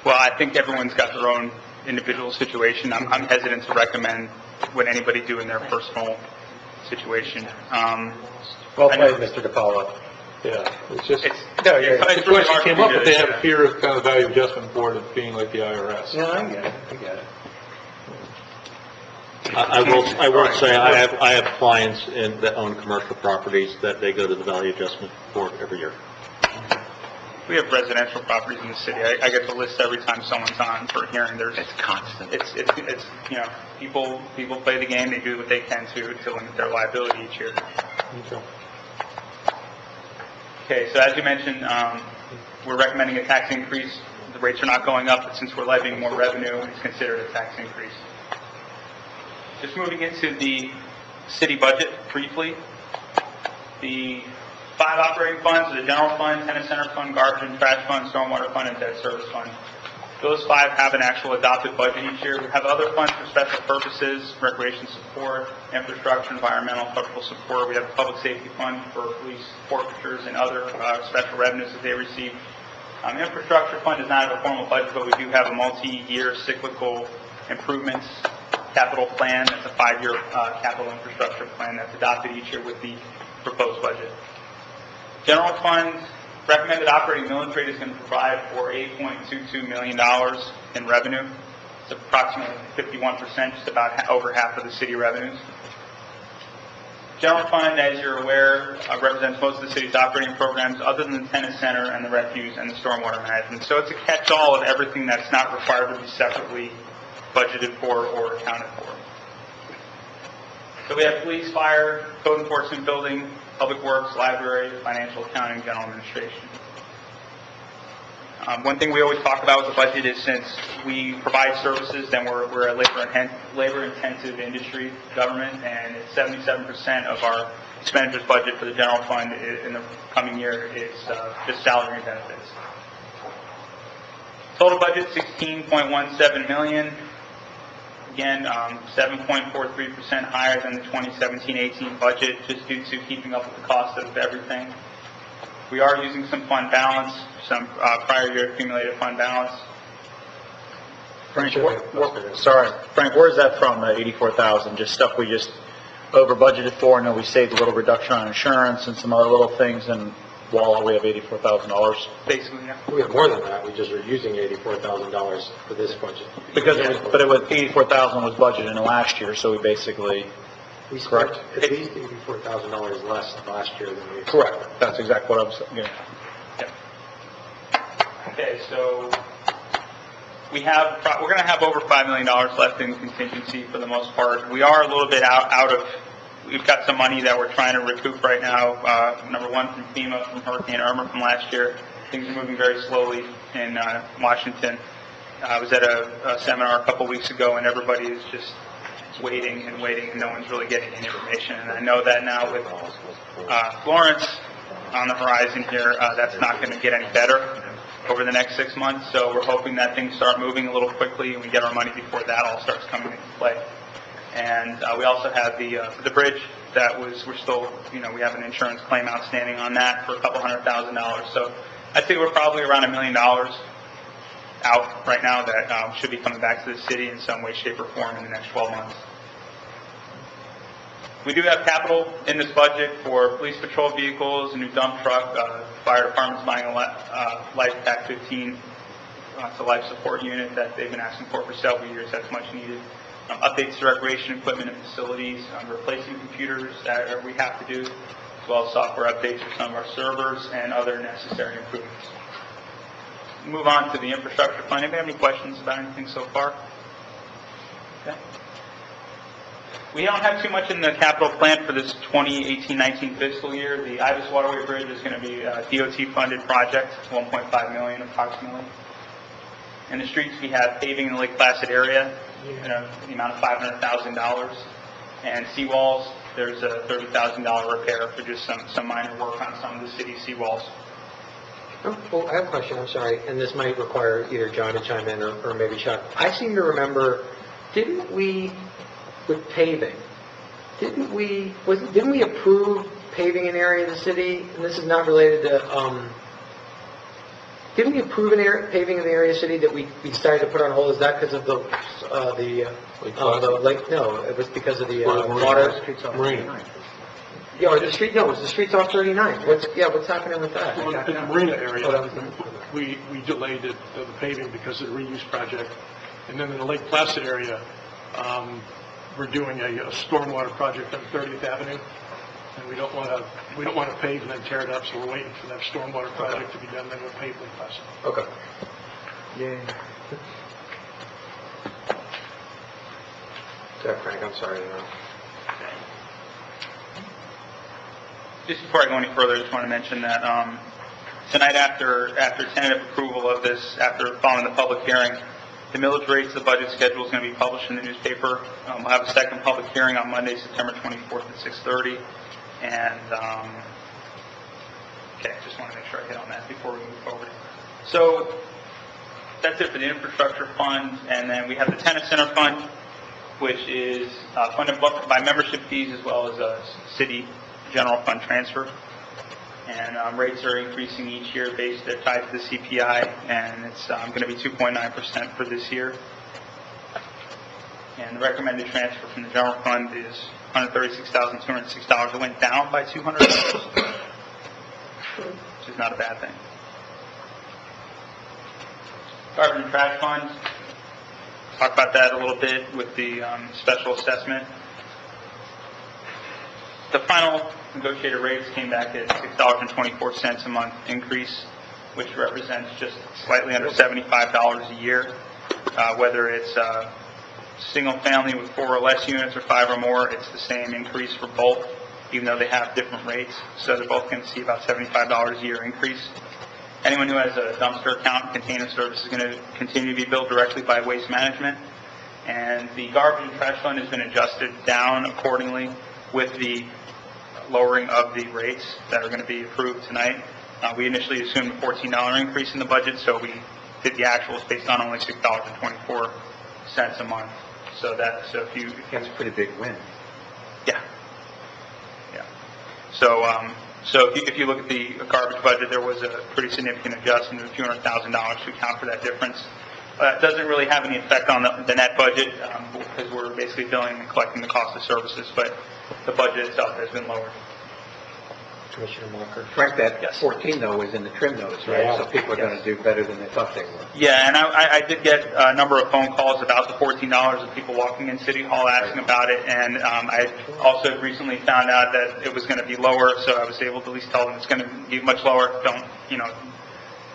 Well, I think everyone's got their own individual situation. I'm hesitant to recommend what anybody do in their personal situation. Well played, Mr. DiPaolo. Yeah, it's just... It's the really question hard came for up, me but to- they have a fear of kind of value adjustment board of being like the IRS. Yeah, I get it. I will say, I have clients that own commercial properties that they go to the value adjustment board every year. We have residential properties in the city. I get the list every time someone's on for a hearing. It's constant. It's, you know, people play the game, they do what they can to limit their liability each year. Okay, so as you mentioned, we're recommending a tax increase. The rates are not going up, but since we're levying more revenue, it's considered a tax increase. Just moving into the city budget briefly. The 5 operating funds are the general fund, tenant center fund, garbage and trash fund, stormwater fund, and debt service fund. Those 5 have an actual adopted budget each year. We have other funds for special purposes, recreation support, infrastructure, environmental, cultural support. We have a public safety fund for police forfeitures and other special revenues that they receive. The infrastructure fund does not have a formal budget, but we do have a multi-year cyclical improvements capital plan. That's a 5-year capital infrastructure plan that's adopted each year with the proposed budget. General fund recommended operating millage rate is going to provide for $8.22 million in revenue. It's approximately 51%, just about over half of the city revenues. General fund, as you're aware, represents most of the city's operating programs other than the tenant center and the refuse and the stormwater management. So it's a catch-all of everything that's not required to be separately budgeted for or accounted for. So we have police, fire, code enforcement, building, public works, library, financial accounting, general administration. One thing we always talk about with the budget is since we provide services, then we're a labor-intensive industry, government, and 77% of our expenditures budget for the general fund in the coming year is just salary and benefits. Total budget, $16.17 million. Again, 7.43% higher than the 2017-18 budget, just due to keeping up with the cost of everything. We are using some fund balance, some prior year accumulated fund balance. Frank, Frank, where is that from, the 84,000? Just stuff we just over budgeted for, and then we saved a little reduction on insurance and some other little things, and voila, we have $84,000. Basically, yeah. We have more than that. We just are using $84,000 for this budget. Because it was 84,000 was budgeted in last year, so we basically. We spent at least $84,000 less than last year than we expected. Correct. That's exactly what I was saying. Yeah. Yep. Okay, so we're going to have over $5 million left in contingency for the most part. We are a little bit out of. We've got some money that we're trying to recoup right now. Number one from FEMA, from Hurricane Irma from last year. Things are moving very slowly in Washington. I was at a seminar a couple weeks ago, and everybody is just waiting, and no one's really getting any information. And I know that now with Florence on the horizon here, that's not going to get any better over the next 6 months. So we're hoping that things start moving a little quickly, and we get our money before that all starts coming into play. And we also have the bridge that we're still, we have an insurance claim outstanding on that for a couple $100,000. So I'd say we're probably around $1 million out right now that should be coming back to the city in some way, shape, or form in the next 12 months. We do have capital in this budget for police patrol vehicles, a new dump truck, fire department's buying a Life Pack 15. It's a life support unit that they've been asking for several years. That's much needed. Updates to recreation equipment and facilities, replacing computers that we have to do, as well as software updates for some of our servers and other necessary improvements. Move on to the infrastructure fund. Anybody have any questions about anything so far? Okay. We don't have too much in the capital plan for this 2018-19 fiscal year. The Ibis Waterway Bridge is going to be a DOT-funded project, $1.5 million approximately. In the streets, we have paving in the Lake Placid area, the amount of $500,000. And seawalls, there's a $30,000 repair for just some minor work on some of the city seawalls. Oh, I have a question, I'm sorry, and this might require either John to chime in or maybe Chuck. I seem to remember, didn't we, with paving, didn't we approve paving an area of the city? And this is not related to, didn't we approve paving in the area of the city that we decided to put on hold? Is that because of the lake? No, it was because of the water. Marina. Yeah, or the street, no, it was the streets off 39. What's happening with that? Well, in the Marina area, we delayed the paving because of the reuse project. And then in the Lake Placid area, we're doing a stormwater project on 30th Avenue, and we don't want to pave and then tear it up, so we're waiting for that stormwater project to be done, then we'll pave when possible. Okay. Yeah, Frank, I'm sorry. Just before I go any further, I just want to mention that tonight, after tentative approval of this, after following the public hearing, the millage rates, the budget schedule is going to be published in the newspaper. We'll have a second public hearing on Monday, September 24th at 6:30. And, okay, just want to make sure I hit on that before we move forward. So that's it for the infrastructure fund. And then we have the tennis center fund, which is funded by membership fees as well as a city general fund transfer. And rates are increasing each year based, they're tied to the CPI, and it's going to be 2.9% for this year. And the recommended transfer from the general fund is $136,206. It went down by $200, which is not a bad thing. Garbage and trash fund, talk about that a little bit with the special assessment. The final negotiated rates came back at $6.24 a month increase, which represents just slightly under $75 a year. Whether it's single family with 4 or less units or 5 or more, it's the same increase for both, even though they have different rates. So they're both going to see about $75 a year increase. Anyone who has a dumpster account and container service is going to continue to be billed directly by Waste Management. And the garbage and trash fund has been adjusted down accordingly with the lowering of the rates that are going to be approved tonight. We initially assumed a $14 increase in the budget, so we did the actuals based on only $6.24 a month. So that's That's a pretty big win. yeah. So if you look at the garbage budget, there was a pretty significant adjustment of $200,000 to account for that difference. It doesn't really have any effect on the net budget because we're basically billing and collecting the cost of services, but the budget itself has been lowered. Commissioner Walker. Frank, that Yes. 14 though is in the trim notice, right? Yeah. So people are going to do better than they thought they were. Yeah, and I did get a number of phone calls about the $14 of people walking in City Hall asking about it, and I also recently found out that it was going to be lower, so I was able to at least tell them it's going to be much lower.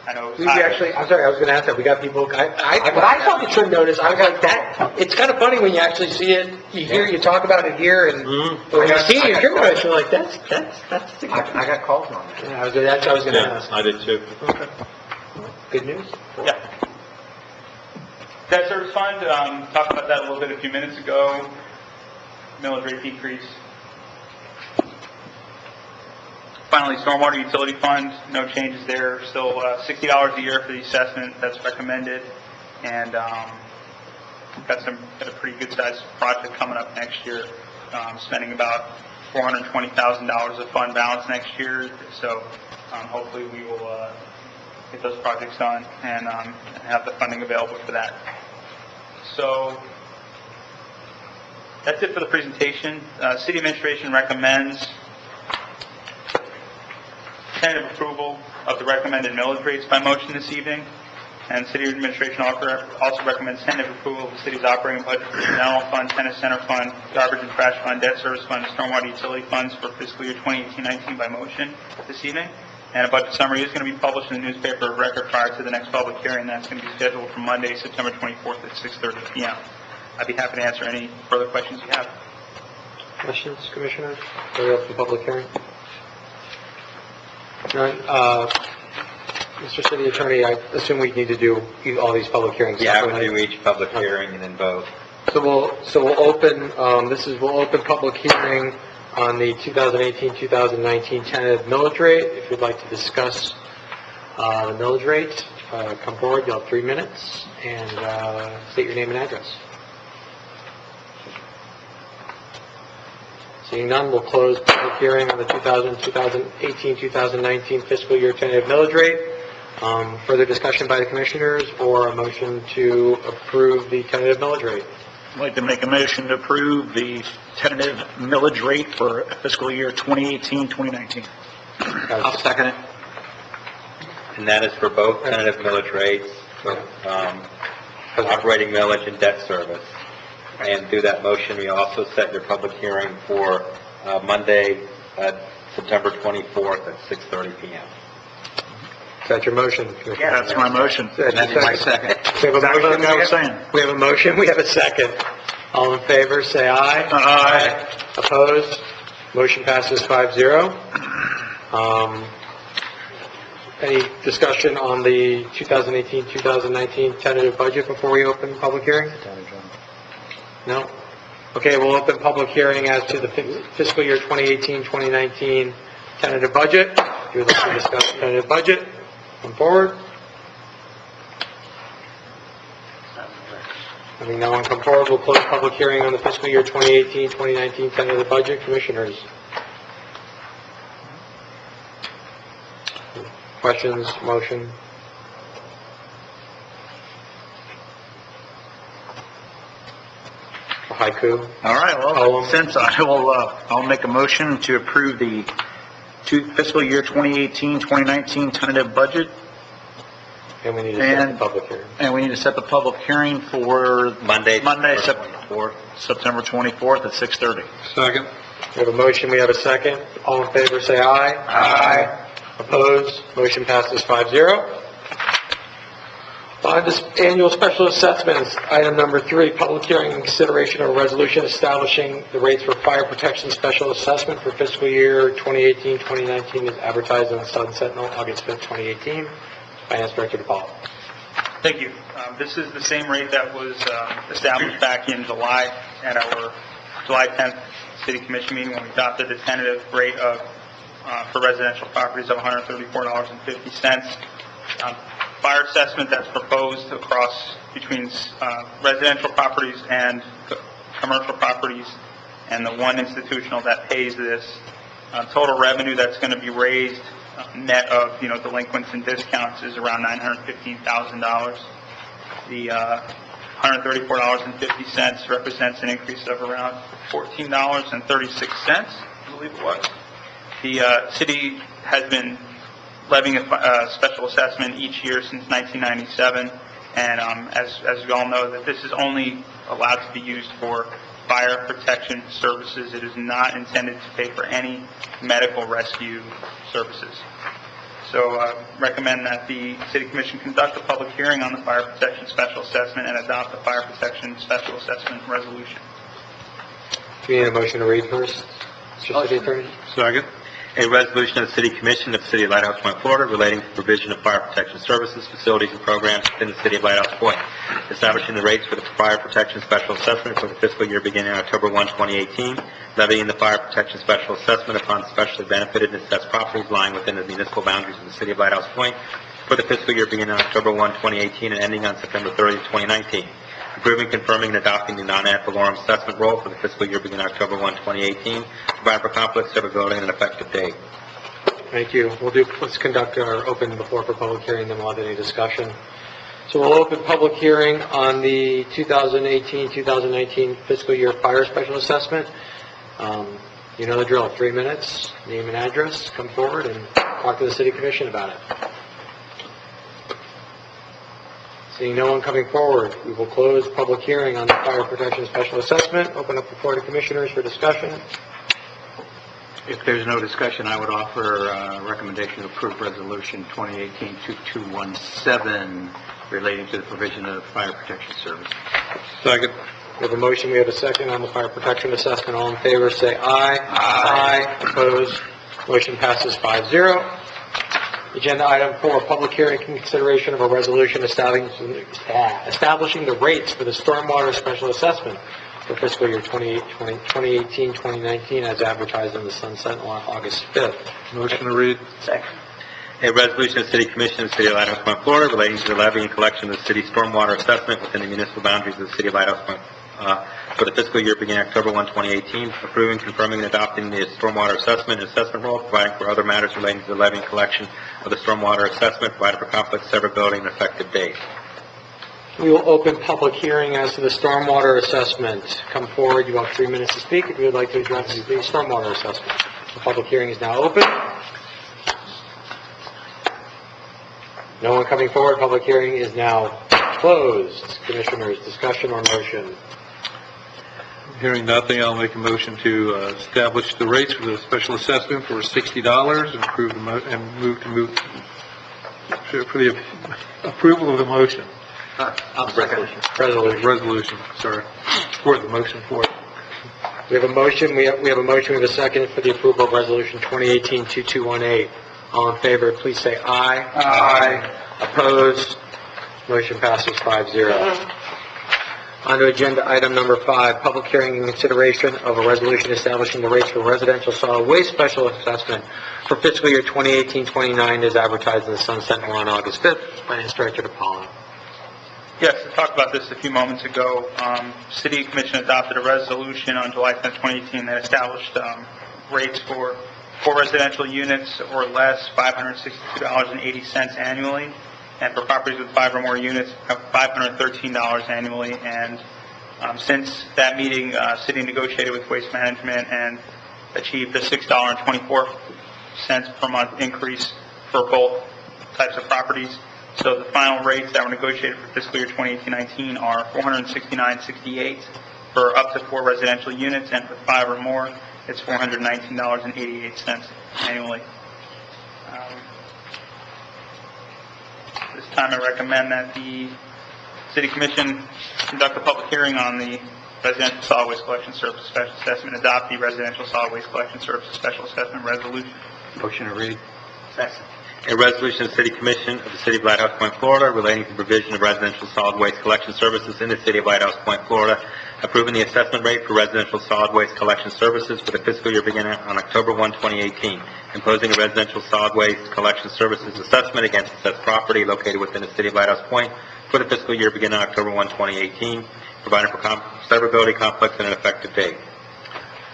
I know it was We high. actually, I'm sorry, I was going to ask that. We got people, when I saw the trim notice, I was like, that, it's kind of funny when you actually see it, you talk about it here, and when you see your trim notice, you're like, that's I got calls on that. Yeah, that's what I was going to ask. I did too. Okay. Good news? Yeah. Debt service fund, talked about that a little bit a few minutes ago. Millage rate decrease. Finally, stormwater utility fund, no changes there. Still $60 a year for the assessment that's recommended. And got a pretty good sized project coming up next year. Spending about $420,000 of fund balance next year. So hopefully we will get those projects done and have the funding available for that. So that's it for the presentation. City administration recommends tentative approval of the recommended millage rates by motion this evening. And city administration also recommends tentative approval of the city's operating budget for the general fund, tennis center fund, garbage and trash fund, debt service fund, and stormwater utility funds for fiscal year 2018-19 by motion this evening. And a budget summary is going to be published in the newspaper of record prior to the next public hearing. That's going to be scheduled for Monday, September 24th at 6:30 p.m. I'd be happy to answer any further questions you have. Questions, Commissioner? Are we up for public hearing? None. Mr. City Attorney, I assume we need to do all these public hearings. Yeah, I would do each public hearing and then vote. So we'll open, we'll open public hearing on the 2018-2019 tentative millage rate. If you'd like to discuss the millage rate, come forward. You'll have 3 minutes, and state your name and address. Seeing none, we'll close public hearing on the 2018-2019 fiscal year tentative millage rate. Further discussion by the commissioners or a motion to approve the tentative millage rate? I'd like to make a motion to approve the tentative millage rate for fiscal year 2018-2019. I'll second it. And that is for both tentative millage rates, both operating millage and debt service. And through that motion, we also set your public hearing for Monday, September 24th at 6:30 PM. Is that your motion, Commissioner? Yeah, that's my motion. That's my second. We have a Exactly motion, what I was saying. we have a motion, we have a second. All in favor, say aye. Aye. Opposed? Motion passes 5-0. Any discussion on the 2018-2019 tentative budget before we open public hearing? No? Okay, we'll open public hearing as to the fiscal year 2018-2019 tentative budget. If you would like to discuss the tentative budget, come forward. Having no one come forward, we'll close public hearing on the fiscal year 2018-2019 tentative budget. Commissioners? Questions, motion? Haiku? All right, well, Column. since I'll make a motion to approve the fiscal year 2018-2019 tentative budget, And we need to set the And- public hearing. and we need to set the public hearing for Monday, Monday, September 24th. September 24th at 6:30. Second. We have a motion, we have a second. All in favor, say aye. Aye. Opposed? Motion passes 5-0. On this annual special assessments, item number 3, public hearing and consideration of a resolution establishing the rates for fire protection special assessment for fiscal year 2018-2019 is advertised on the Sun Sentinel, August 5th, 2018. Finance Director DePaul. Thank you. This is the same rate that was established back in July at our July 10th City Commission meeting when we adopted the tentative rate of, for residential properties of $134.50. Fire assessment that's proposed across between residential properties and commercial properties, and the one institutional that pays this. Total revenue that's going to be raised net of, delinquents and discounts is around $915,000. The $134.50 represents an increase of around $14.36, I believe it was. The city has been levying a special assessment each year since 1997, and as you all know, that this is only allowed to be used for fire protection services. It is not intended to pay for any medical rescue services. So recommend that the City Commission conduct a public hearing on the fire protection special assessment and adopt the fire protection special assessment resolution. Do you need a motion to read first, Mr. City Attorney? Second. A resolution of the City Commission of the City of Lighthouse Point, Florida, relating to the provision of fire protection services, facilities, and programs within the City of Lighthouse Point, establishing the rates for the fire protection special assessment for the fiscal year beginning October 1, 2018, levying the fire protection special assessment upon specially benefited and assessed properties lying within the municipal boundaries of the City of Lighthouse Point for the fiscal year beginning October 1, 2018, and ending on September 30, 2019. Approving, confirming, and adopting the non-ad valorem assessment roll for the fiscal year beginning October 1, 2018, provide for conflict, severability, and an effective date. Thank you. Let's conduct our open before for public hearing, then we'll have any discussion. So we'll open public hearing on the 2018-2019 fiscal year fire special assessment. You know the drill, 3 minutes, name and address, come forward and talk to the City Commission about it. Seeing no one coming forward, we will close public hearing on the fire protection special assessment, open up the floor to commissioners for discussion. If there's no discussion, I would offer a recommendation to approve Resolution 2018-2217 relating to the provision of fire protection services. Second. We have a motion, we have a second on the fire protection assessment. All in favor, say aye. Aye. Opposed? Motion passes 5-0. Agenda item 4, public hearing and consideration of a resolution establishing the rates for the stormwater special assessment for fiscal year 2018-2019 as advertised in the Sun Sentinel on August 5th. Motion to read. Second. A resolution of the City Commission of the City of Lighthouse Point, Florida, relating to the levy and collection of the city's stormwater assessment within the municipal boundaries of the City of Lighthouse Point for the fiscal year beginning October 1, 2018, approving, confirming, and adopting the stormwater assessment and assessment roll, providing for other matters relating to the levy and collection of the stormwater assessment, providing for conflict, severability, and effective date. We will open public hearing as to the stormwater assessment. Come forward, you have 3 minutes to speak if you would like to address the stormwater assessment. The public hearing is now open. No one coming forward, public hearing is now closed. Commissioners, discussion or motion? Hearing nothing, I'll make a motion to establish the rates for the special assessment for $60 and approve move for the approval of the motion. Resolution, sorry. For the motion for it. We have a motion, we have a motion, we have a second for the approval of Resolution 2018-2218. All in favor, please say aye. Aye. Opposed? Motion passes 5-0. On to agenda item number 5, public hearing and consideration of a resolution establishing the rates for residential solid waste special assessment for fiscal year 2018-29 as advertised in the Sun Sentinel on August 5th. Finance Director DePaolo. Yes, I talked about this a few moments ago. City Commission adopted a resolution on July 10, 2018 that established rates for 4 residential units or less, $562.80 annually, and for properties with 5 or more units, $513 annually. And since that meeting, City negotiated with Waste Management and achieved a $6.24 per month increase for both types of properties. So the final rates that were negotiated for fiscal year 2018-19 are $469.68 for up to 4 residential units, and for 5 or more, it's $419.88 annually. This time I recommend that the City Commission conduct a public hearing on the Residential Solid Waste Collection Service Special Assessment, adopt the Residential Solid Waste Collection Service Special Assessment Resolution. Motion to read. Second. A resolution of the City Commission of the City of Lighthouse Point, Florida, relating to the provision of residential solid waste collection services in the City of Lighthouse Point, Florida, approving the assessment rate for residential solid waste collection services for the fiscal year beginning on October 1, 2018, imposing a residential solid waste collection services assessment against such property located within the City of Lighthouse Point for the fiscal year beginning on October 1, 2018, providing for severability, conflicts, and an effective date.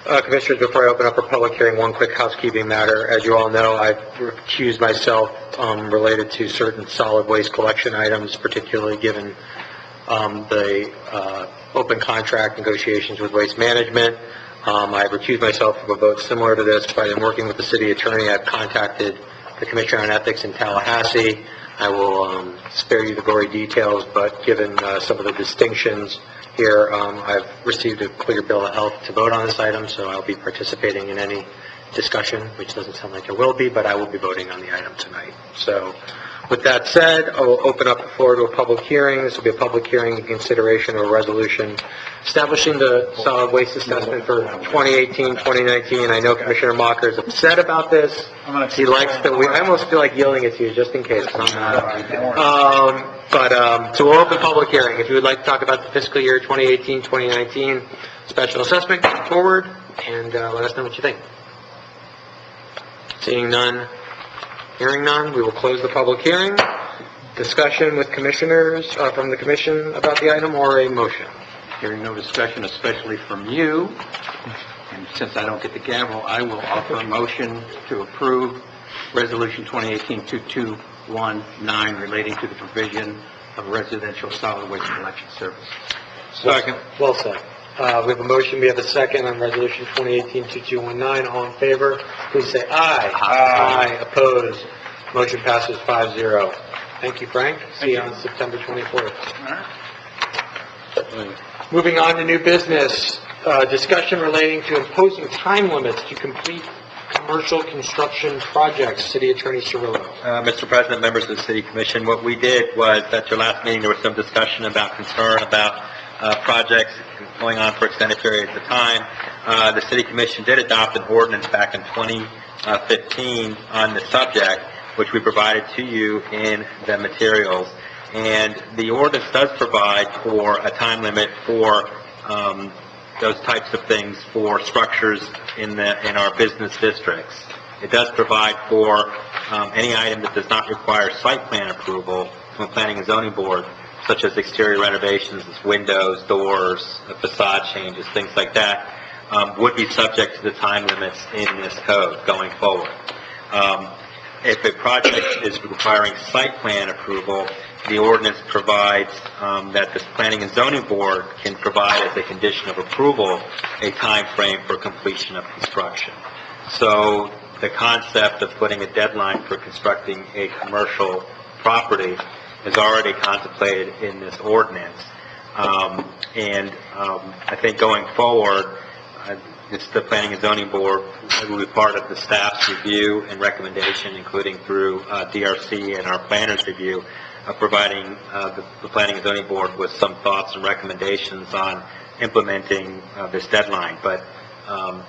Commissioners, before I open up for public hearing, one quick housekeeping matter. As you all know, I've recused myself related to certain solid waste collection items, particularly given the open contract negotiations with Waste Management. I've recused myself from a vote similar to this, but in working with the city attorney, I've contacted the Commissioner on Ethics in Tallahassee. I will spare you the gory details, but given some of the distinctions here, I've received a clear bill of health to vote on this item, so I'll be participating in any discussion, which doesn't sound like there will be, but I will be voting on the item tonight. So, with that said, I will open up the floor to a public hearing. This will be a public hearing in consideration of a resolution establishing the solid waste assessment for 2018-2019. I know Commissioner Mocker is upset about this. He likes to, I almost feel like yelling at you just in case. So we'll open public hearing. If you would like to talk about the fiscal year 2018-2019 special assessment, come forward and let us know what you think. Seeing none, hearing none, we will close the public hearing. Discussion with commissioners from the commission about the item, or a motion? Hearing no discussion, especially from you, and since I don't get the gavel, I will offer a motion to approve Resolution 2018-2219 relating to the provision of residential solid waste collection service. Second. Well said. We have a motion, we have a second on Resolution 2018-2219. All in favor, please say aye. Aye. Opposed? Motion passes 5-0. Thank you, Frank. See you on September 24th. Moving on to new business, discussion relating to imposing time limits to complete commercial construction projects. City Attorney Cirillo. Mr. President, members of the City Commission, what we did was, at your last meeting, there was some discussion about concern about projects going on for extended periods of time. The City Commission did adopt an ordinance back in 2015 on the subject, which we provided to you in the materials. And the ordinance does provide for a time limit for those types of things for structures in our business districts. It does provide for any item that does not require site plan approval from a planning and zoning board, such as exterior renovations, windows, doors, facade changes, things like that, would be subject to the time limits in this code going forward. If a project is requiring site plan approval, the ordinance provides that the planning and zoning board can provide as a condition of approval a time frame for completion of construction. So the concept of putting a deadline for constructing a commercial property is already contemplated in this ordinance. I think going forward, it's the Planning and Zoning Board will be part of the staff's review and recommendation, including through DRC and our planner's review, of providing the Planning and Zoning Board with some thoughts and recommendations on implementing this deadline. But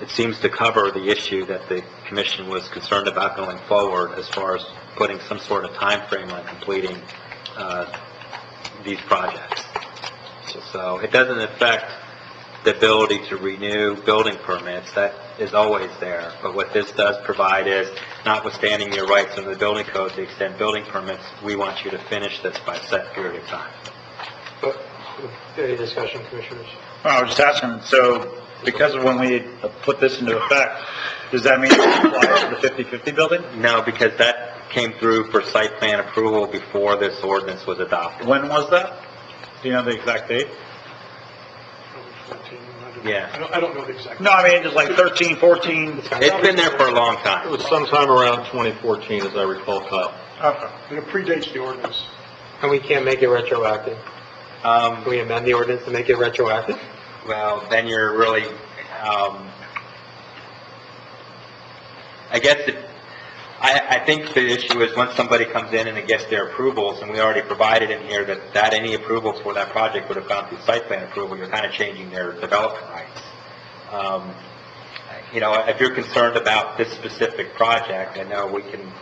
it seems to cover the issue that the Commission was concerned about going forward as far as putting some sort of time frame on completing these projects. So it doesn't affect the ability to renew building permits. That is always there. But what this does provide is, notwithstanding your rights under the building code to extend building permits, we want you to finish this by a set period of time. Any discussion, Commissioners? I was just asking, so because of when we put this into effect, does that mean it applies to the 50/50 building? No, because that came through for site plan approval before this ordinance was adopted. When was that? Do you know the exact date? Yeah. I don't know the exact. No, I mean, just like 13, 14. It's been there for a long It time. was sometime around 2014, as I recall, Kyle. Okay. And it predates the ordinance. And we can't make it retroactive. Can Um, we amend the ordinance to make it retroactive? Well, then you're really, I guess I think the issue is once somebody comes in and it gets their approvals, and we already provided in here that any approvals for that project would have gone through site plan approval, you're kind of changing their development rights. If you're concerned about this specific project, I know we can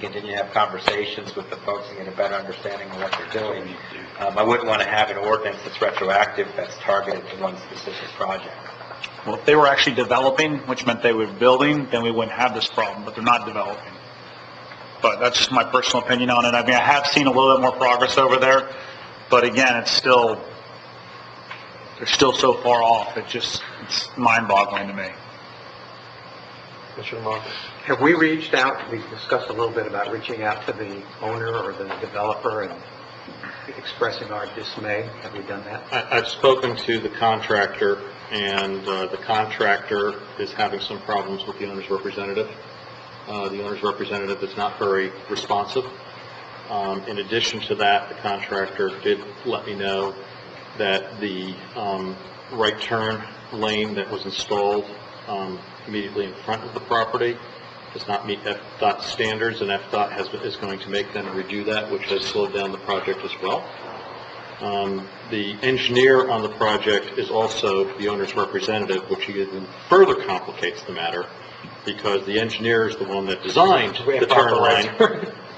continue to have conversations with the folks and get a better understanding of what they're doing. I wouldn't want to have an ordinance that's retroactive that's targeted to one specific project. Well, if they were actually developing, which meant they were building, then we wouldn't have this problem, but they're not developing. But that's just my personal opinion on it. I mean, I have seen a little bit more progress over there, but again, they're still so far off. It's mind-boggling to me. Commissioner Moss? Have we reached out, we discussed a little bit about reaching out to the owner or the developer and expressing our dismay? Have we done that? I've spoken to the contractor, and the contractor is having some problems with the owner's representative. The owner's representative is not very responsive. In addition to that, the contractor did let me know that the right turn lane that was installed immediately in front of the property does not meet FDOT standards, and FDOT is going to make them redo that, which has slowed down the project as well. The engineer on the project is also the owner's representative, which even further complicates the matter, because the engineer is the one that designed the turn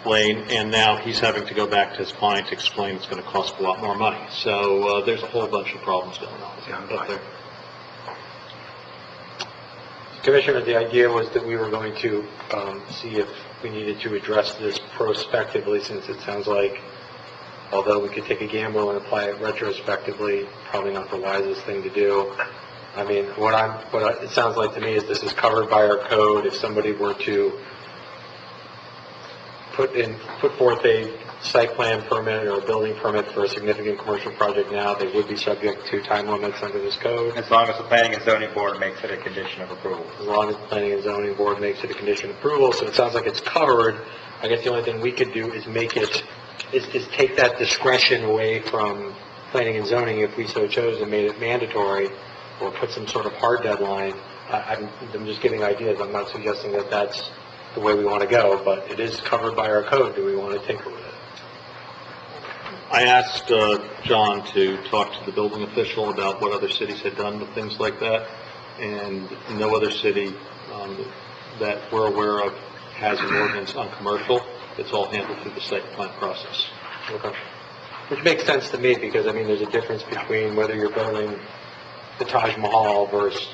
lane, and now he's having to go back to his client to explain it's going to cost a lot more money. So there's a whole bunch of problems going on up there. Commissioner, the idea was that we were going to see if we needed to address this prospectively, since it sounds like, although we could take a gamble and apply it retrospectively, probably not the wisest thing to do. I mean, it sounds like to me is this is covered by our code. If somebody were to put forth a site plan permit or a building permit for a significant commercial project now, they would be subject to time limits under this code. As long as the Planning and Zoning Board makes it a condition of approval. As long as the Planning and Zoning Board makes it a condition of approval, so it sounds like it's covered. I guess the only thing we could do is is take that discretion away from Planning and Zoning if we so chose and made it mandatory, or put some sort of hard deadline. I'm just giving ideas. I'm not suggesting that that's the way we want to go, but it is covered by our code. Do we want to tinker with it? I asked John to talk to the building official about what other cities had done with things like that, and no other city that we're aware of has an ordinance on commercial. It's all handled through the site plan process. Okay. Which makes sense to me, because, I mean, there's a difference between whether you're building the Taj Mahal versus,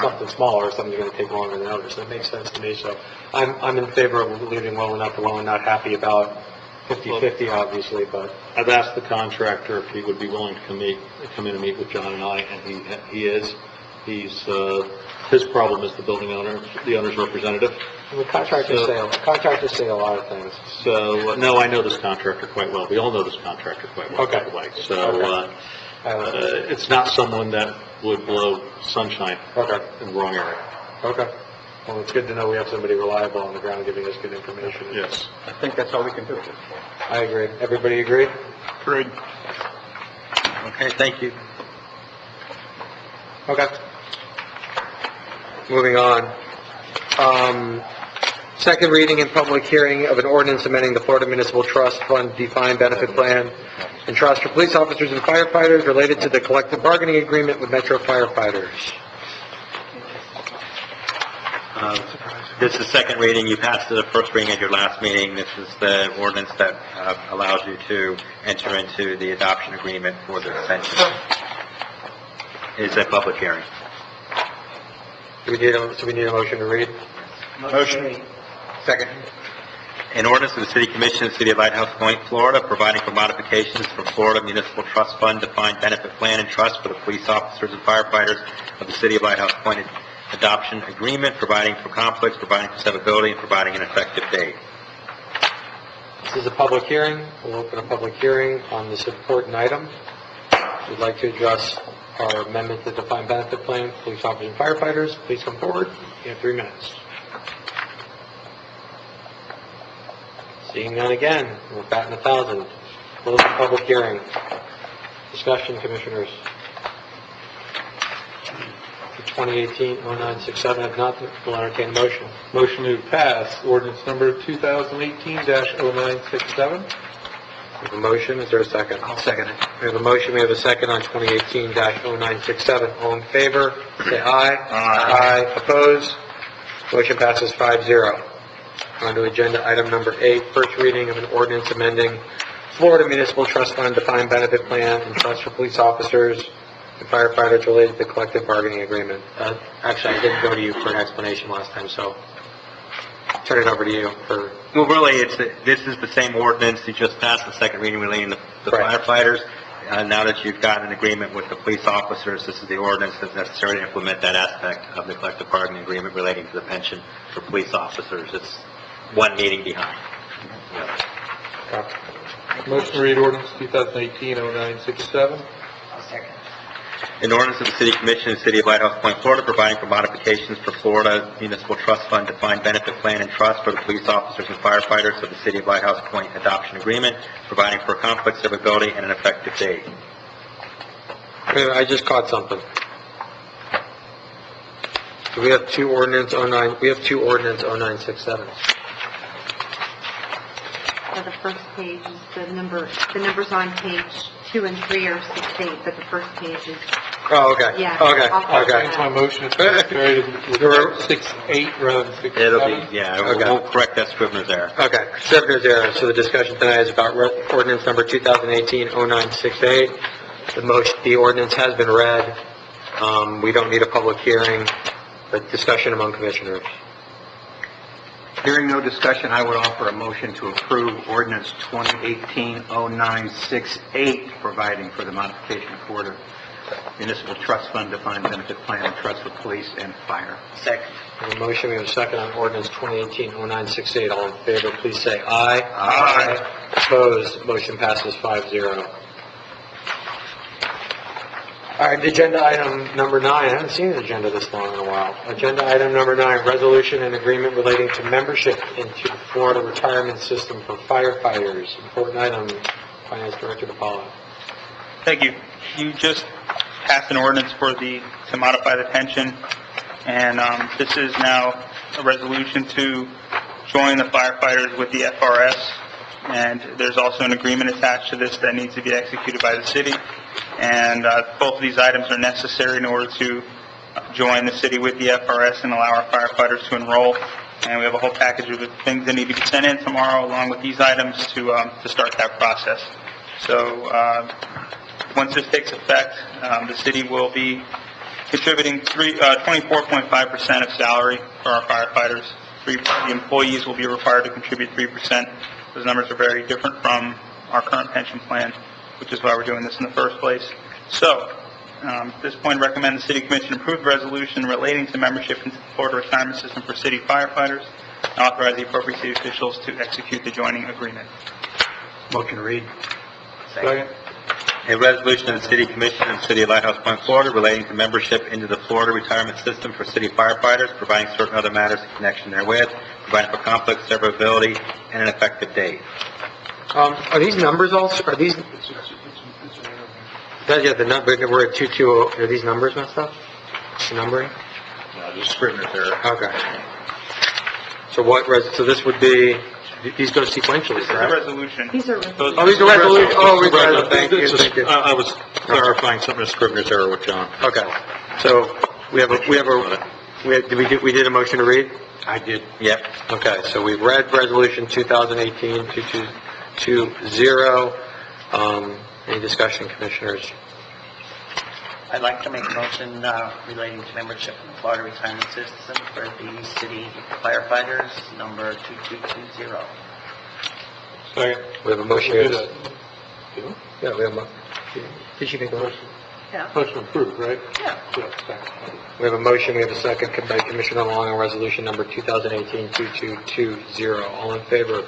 something smaller, something's going to take longer than others. That makes sense to me, so I'm in favor of leaving well enough alone, not happy about 50/50, obviously, but... I've asked the contractor if he would be willing to come in and meet with John and I, and he is. His problem is the owner's representative. The contractors say a lot of things. So, no, I know this contractor quite well. We all know this contractor quite well, by the way. So, it's not someone that would blow sunshine in the wrong area. Okay. Well, it's good to know we have somebody reliable on the ground giving us good information. Yes. I think that's all we can do at this point. I agree. Everybody agree? Agreed. Okay, thank you. Okay. Moving on. Second reading and public hearing of an ordinance amending the Florida Municipal Trust Fund Defined Benefit Plan and Trust for Police Officers and Firefighters related to the collective bargaining agreement with Metro Firefighters. This is second reading. You passed the first reading at your last meeting. This is the ordinance that allows you to enter into the adoption agreement for the pension. It is a public hearing. Do we need a motion to read? Motion. Second. An ordinance of the City Commission of the City of Lighthouse Point, Florida, providing for modifications for Florida Municipal Trust Fund Defined Benefit Plan and Trust for the police officers and firefighters of the City of Lighthouse Point adoption agreement, providing for conflicts, providing for severability, and providing an effective date. This is a public hearing. We'll open a public hearing on this important item. If you'd like to address our amendment to the defined benefit plan, police officers and firefighters, please come forward. You have 3 minutes. Seeing none again, we're batting 1,000. Close the public hearing. Discussion, commissioners. 2018-0967, if not, we'll entertain a motion. Motion to pass ordinance number 2018-0967. We have a motion, is there a second? I'll second it. We have a motion, we have a second on 2018-0967. All in favor, say aye. Aye. Opposed? Motion passes 5-0. On to agenda item number 8, first reading of an ordinance amending Florida Municipal Trust Fund Defined Benefit Plan and Trust for Police Officers and Firefighters related to the collective bargaining agreement. Actually, I didn't go to you for an explanation last time, so turn it over to you for... Well, really, this is the same ordinance. You just passed the second reading relating to the Right. firefighters. Now that you've got an agreement with the police officers, this is the ordinance that's necessary to implement that aspect of the collective bargaining agreement relating to the pension for police officers. It's one meeting behind. Motion to read ordinance 2018-0967. An ordinance of the City Commission of the City of Lighthouse Point, Florida, providing for modifications for Florida Municipal Trust Fund Defined Benefit Plan and Trust for the police officers and firefighters of the City of Lighthouse Point adoption agreement, providing for conflict, severability, and an effective date. I just caught something. So we have two ordinance 0967. So the first page is the numbers on page 2 and 3 are 6-8, but the first page is, Oh, okay. Yeah. Okay, I'll okay. Change my motion, it's carried with 6-8 rather than 6-7. It'll be, yeah, Okay. we'll correct that Scrivener's error. Okay, Scrivener's error. So the discussion tonight is about ordinance number 2018-0968. The ordinance has been read. We don't need a public hearing, but discussion among commissioners. Hearing no discussion, I would offer a motion to approve ordinance 2018-0968, providing for the modification of Florida Municipal Trust Fund Defined Benefit Plan and Trust for Police and Fire. Second. We have a motion, we have a second on ordinance 2018-0968. All in favor, please say aye. Aye. Opposed, motion passes 5-0. All right, agenda item number 9. I haven't seen an agenda this long in a while. Agenda item number 9, resolution and agreement relating to membership into the Florida retirement system for firefighters. Important item, Finance Director DePaula. Thank you. You just passed an ordinance to modify the pension, and this is now a resolution to join the firefighters with the FRS, and there's also an agreement attached to this that needs to be executed by the city, and both of these items are necessary in order to join the city with the FRS and allow our firefighters to enroll, and we have a whole package of things that need to be sent in tomorrow along with these items to start that process. So once this takes effect, the city will be contributing 24.5% of salary for our firefighters. The employees will be required to contribute 3%. Those numbers are very different from our current pension plan, which is why we're doing this in the first place. So, at this point, I recommend the City Commission approve the resolution relating to membership into the Florida retirement system for city firefighters and authorize the appropriate city officials to execute the joining agreement. Motion to read. Second. A resolution of the City Commission of the City of Lighthouse Point, Florida, relating to membership into the Florida retirement system for city firefighters, providing certain other matters in connection therewith, providing for conflict, severability, and an effective date. Are these numbers also, are these, Yeah, the number, we're at 220, are these numbers messed up? The numbering? No, just Scrivener's error. Okay. So so this would be, these go sequentially, This is a correct? resolution. These are, Oh, these are resolutions, thank you, This is- thank you. I was clarifying something of Scrivener's error with John. Okay, so we did a motion to read? I did. Yep. Okay, so we've read resolution 2018-2220. Any discussion, commissioners? I'd like to make a motion relating to membership in the Florida Retirement System for the city firefighters, number 2220. Second. We have a motion. We did that. Yeah, we have a did she make a motion? Yeah. Motion approved, right? Yeah. Yeah, second. We have a motion, we have a second by Commissioner Long on resolution number 2018-2220. All in favor,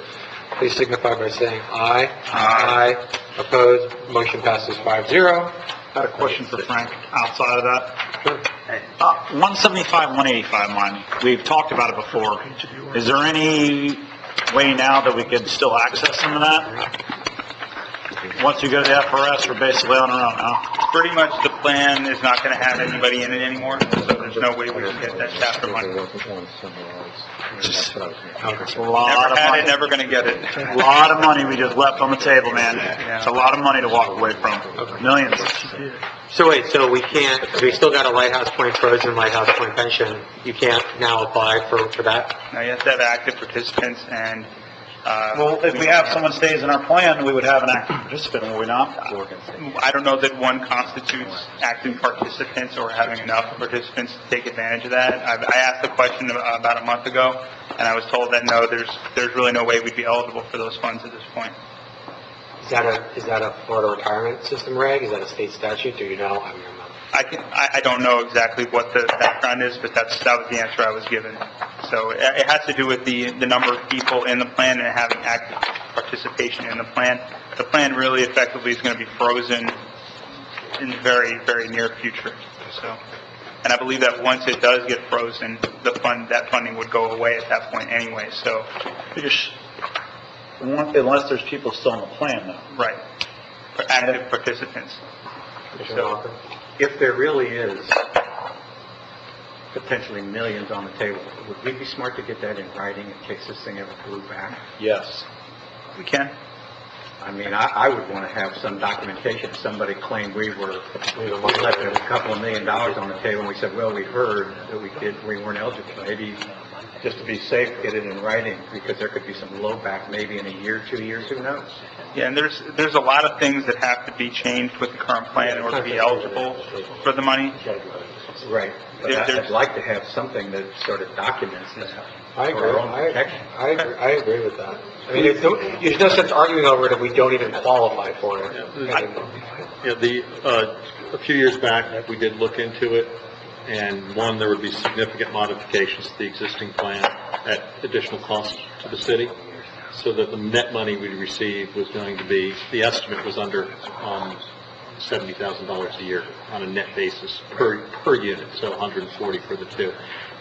please signify by saying aye. Aye. Opposed, motion passes 5-0. I had a question for Frank outside of that. 175, 185 line, we've talked about it before. Is there any way now that we could still access some of that? Once we go to the FRS, we're basically on our own, huh? Pretty much the plan is not going to have anybody in it anymore, so there's no way we can get that chapter money. Just a lot Never of had it, money. never going to get it. A lot of money we just left on the table, man. It's a lot of money to walk away from. Millions. So wait, so we can't, we still got a Lighthouse Point frozen, Lighthouse Point pension. You can't now apply for that? Now, you have to have active participants, and Well, if we have someone stays in our plan, we would have an active participant, would we not? I don't know that one constitutes active participants or having enough participants to take advantage of that. I asked the question about a month ago, and I was told that no, there's really no way we'd be eligible for those funds at this point. Is that a Florida retirement system reg? Is that a state statute? Do you know? I mean, I'm not- I don't know exactly what the background is, but that was the answer I was given. So it has to do with the number of people in the plan and having active participation in the plan. The plan really effectively is going to be frozen in the very, very near future. So, and I believe that once it does get frozen, that funding would go away at that point anyway. So, Unless there's people still in the plan, though. right, for active participants. Commissioner Walker? If there really is potentially millions on the table, would we be smart to get that in writing in case this thing ever flew back? Yes. We can. I mean, I would want to have some documentation. If somebody claimed we left a couple of $1 million on the table, and we said, well, we heard that we weren't eligible. Maybe just to be safe, get it in writing, because there could be some blowback maybe in a year, 2 years, who knows? Yeah, and there's a lot of things that have to be changed with the current plan in order to be eligible for the money. Right. But There's- I'd like to have something that sort of documents that. I agree. For our own protection. I agree with that. I mean, there's no sense arguing over it if we don't even qualify for it. A few years back, we did look into it, and one, there would be significant modifications to the existing plan at additional cost to the city, so that the net money we'd receive was going to be, the estimate was under $70,000 a year on a net basis per unit, so 140 for the two.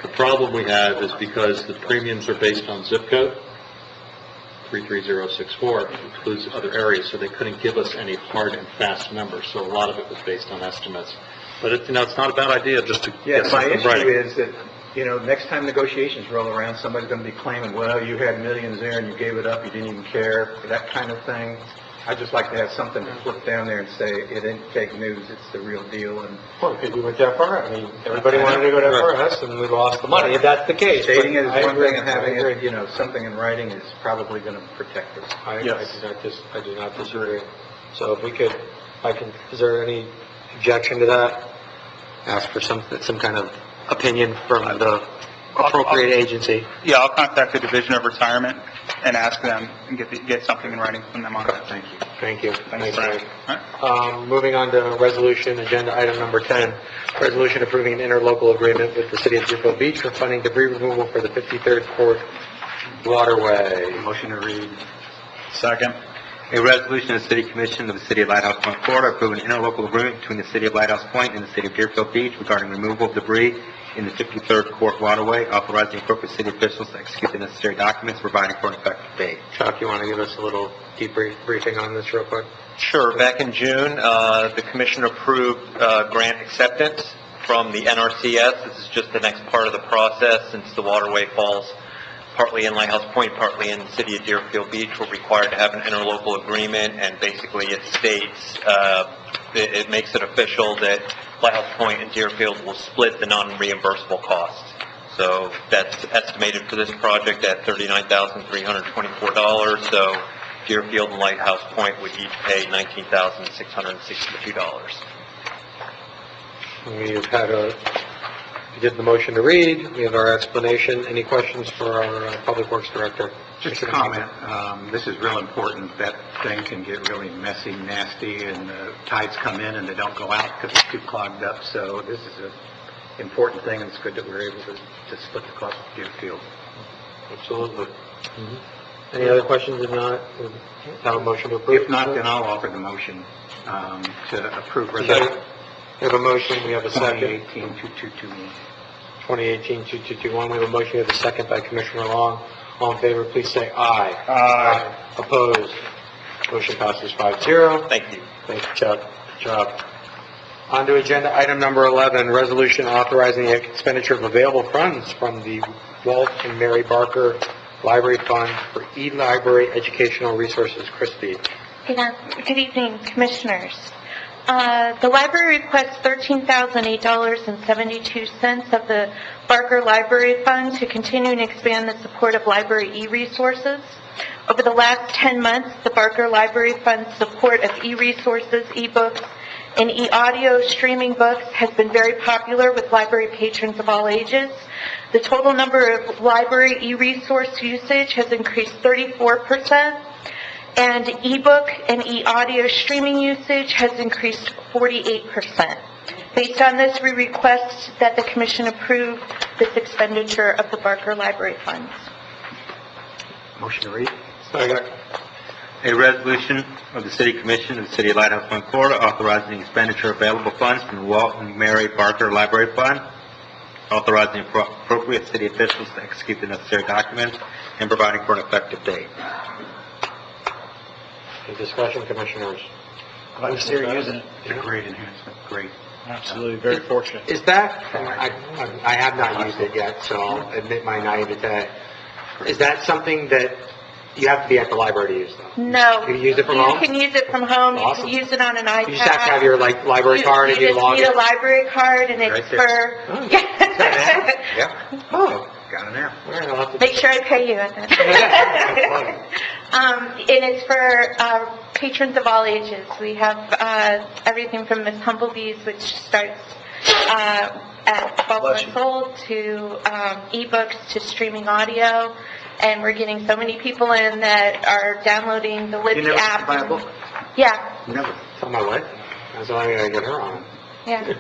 The problem we have is because the premiums are based on zip code, 33064, includes other areas, so they couldn't give us any hard and fast numbers, so a lot of it was based on estimates. But it's not a bad idea just to Yeah, get my something issue right. is that, next time negotiations roll around, somebody's going to be claiming, well, you had millions there and you gave it up, you didn't even care, that kind of thing. I'd just like to have something to flip down there and say, it ain't fake news, it's the real deal, and Well, because we went to FRS. I mean, everybody wanted to go to FRS, and we lost the money, if that's the case. stating it But is I one agree. thing and having I agree. it, something in writing is probably going to protect us. I Yes. do not disagree. So if we could, is there any objection to that? Ask for some kind of opinion from the appropriate agency. Yeah, I'll contact the Division of Retirement and ask them and get something in writing from them on that. Thank you. Thank you. Thanks, Frank. Frank. Moving on to resolution, agenda item number 10, resolution approving an interlocal agreement with the city of Deerfield Beach for funding debris removal for the 53rd Court waterway. Motion to read. Second. A resolution of the City Commission of the City of Lighthouse Point, Florida, approving an interlocal agreement between the City of Lighthouse Point and the City of Deerfield Beach regarding removal of debris in the 53rd Court waterway, authorizing appropriate city officials to execute the necessary documents, providing for an effective date. Chuck, you want to give us a little briefing on this real quick? Sure. Back in June, the commission approved grant acceptance from the NRCS. This is just the next part of the process, since the waterway falls partly in Lighthouse Point, partly in the city of Deerfield Beach. We're required to have an interlocal agreement, and basically it states, it makes it official that Lighthouse Point and Deerfield will split the non-reimbursable costs. So that's estimated for this project at $39,324. So Deerfield and Lighthouse Point would each pay $19,662. We did the motion to read, we have our explanation. Any questions for our Public Works Director? Just a comment, this is real important. That thing can get really messy, nasty, and the tides come in and they don't go out because it's too clogged up. So this is an important thing, and it's good that we're able to split the cost of Deerfield. Absolutely. Any other questions? If not, we'll have a motion to approve. If not, then I'll offer the motion to approve resolution. We have a motion, we have a second. 2018-2221. 2018-2221, we have a motion, we have a second by Commissioner Long. All in favor, please say aye. Aye. Opposed? Motion passes 5-0. Thank you. Thank you, Chuck. Good job. On to agenda item number 11, resolution authorizing the expenditure of available funds from the Walt and Mary Barker Library Fund for e-library educational resources. Christie. Good evening, Commissioners. The library requests $13,008.72 of the Barker Library Fund to continue and expand the support of library e-resources. Over the last 10 months, the Barker Library Fund's support of e-resources, e-books, and e-audio streaming books has been very popular with library patrons of all ages. The total number of library e-resource usage has increased 34%. And ebook and e-audio streaming usage has increased 48%. Based on this, we request that the Commission approve this expenditure of the Barker Library Funds. Motion to read? Second. A resolution of the City Commission of the City of Lighthouse Point, Florida, authorizing the expenditure of available funds from the Walt and Mary Barker Library Fund, authorizing appropriate city officials to execute the necessary documents, and providing for an effective date. Any discussion, Commissioners? I'm still using it. It's a great enhancement, great. Absolutely, very fortunate. Is that, I have not used it yet, so I'll admit my naivete. Is that something that you have to be at the library to use, though? No. You can use it from home? You can use it from home. Awesome. You can use it on an iPad. You just have to have your, library card and you log You in? just need a library card, and it's Right there. for... Yeah. Oh. Got an app. All right, I'll have to... Make sure I pay you at that. And it's for patrons of all ages. We have everything from Miss Humblebee's, which starts at 12 months old, to ebooks, to streaming audio. And we're getting so many people in that are downloading the Libby You never app. buy a book? Yeah, Never. Tell my wife. That's the only way I get her on. yeah.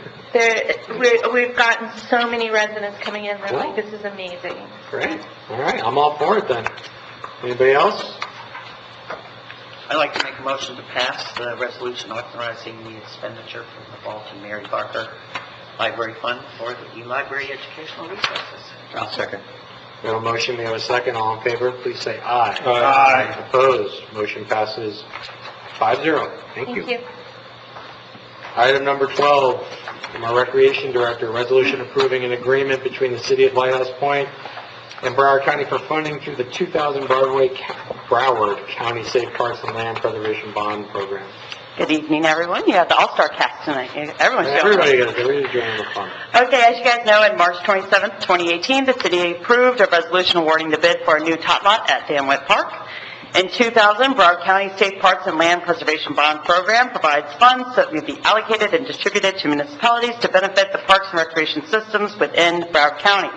We've gotten so many residents coming in. They're like, this is amazing. Great. All right, I'm all for it then. Anybody else? I'd like to make a motion to pass the resolution authorizing the expenditure from the Walt and Mary Barker Library Fund for the e-library educational resources. I'll second. We have a motion, we have a second. All in favor, please say aye. Aye. Opposed? Motion passes 5-0. Thank you. Item number 12, from our Recreation Director, resolution approving an agreement between the City of Lighthouse Point and Broward County for funding through the 2000 Broward County Safe Parks and Land Preservation Bond Program. Good evening, everyone. You have the all-star cast tonight. Everyone's Everybody joining the fun. Okay, as you guys know, on March 27th, 2018, the city approved a resolution awarding the bid for a new tot lot at Dan Witt Park. In 2000, Broward County State Parks and Land Preservation Bond Program provides funds that may be allocated and distributed to municipalities to benefit the parks and recreation systems within Broward County.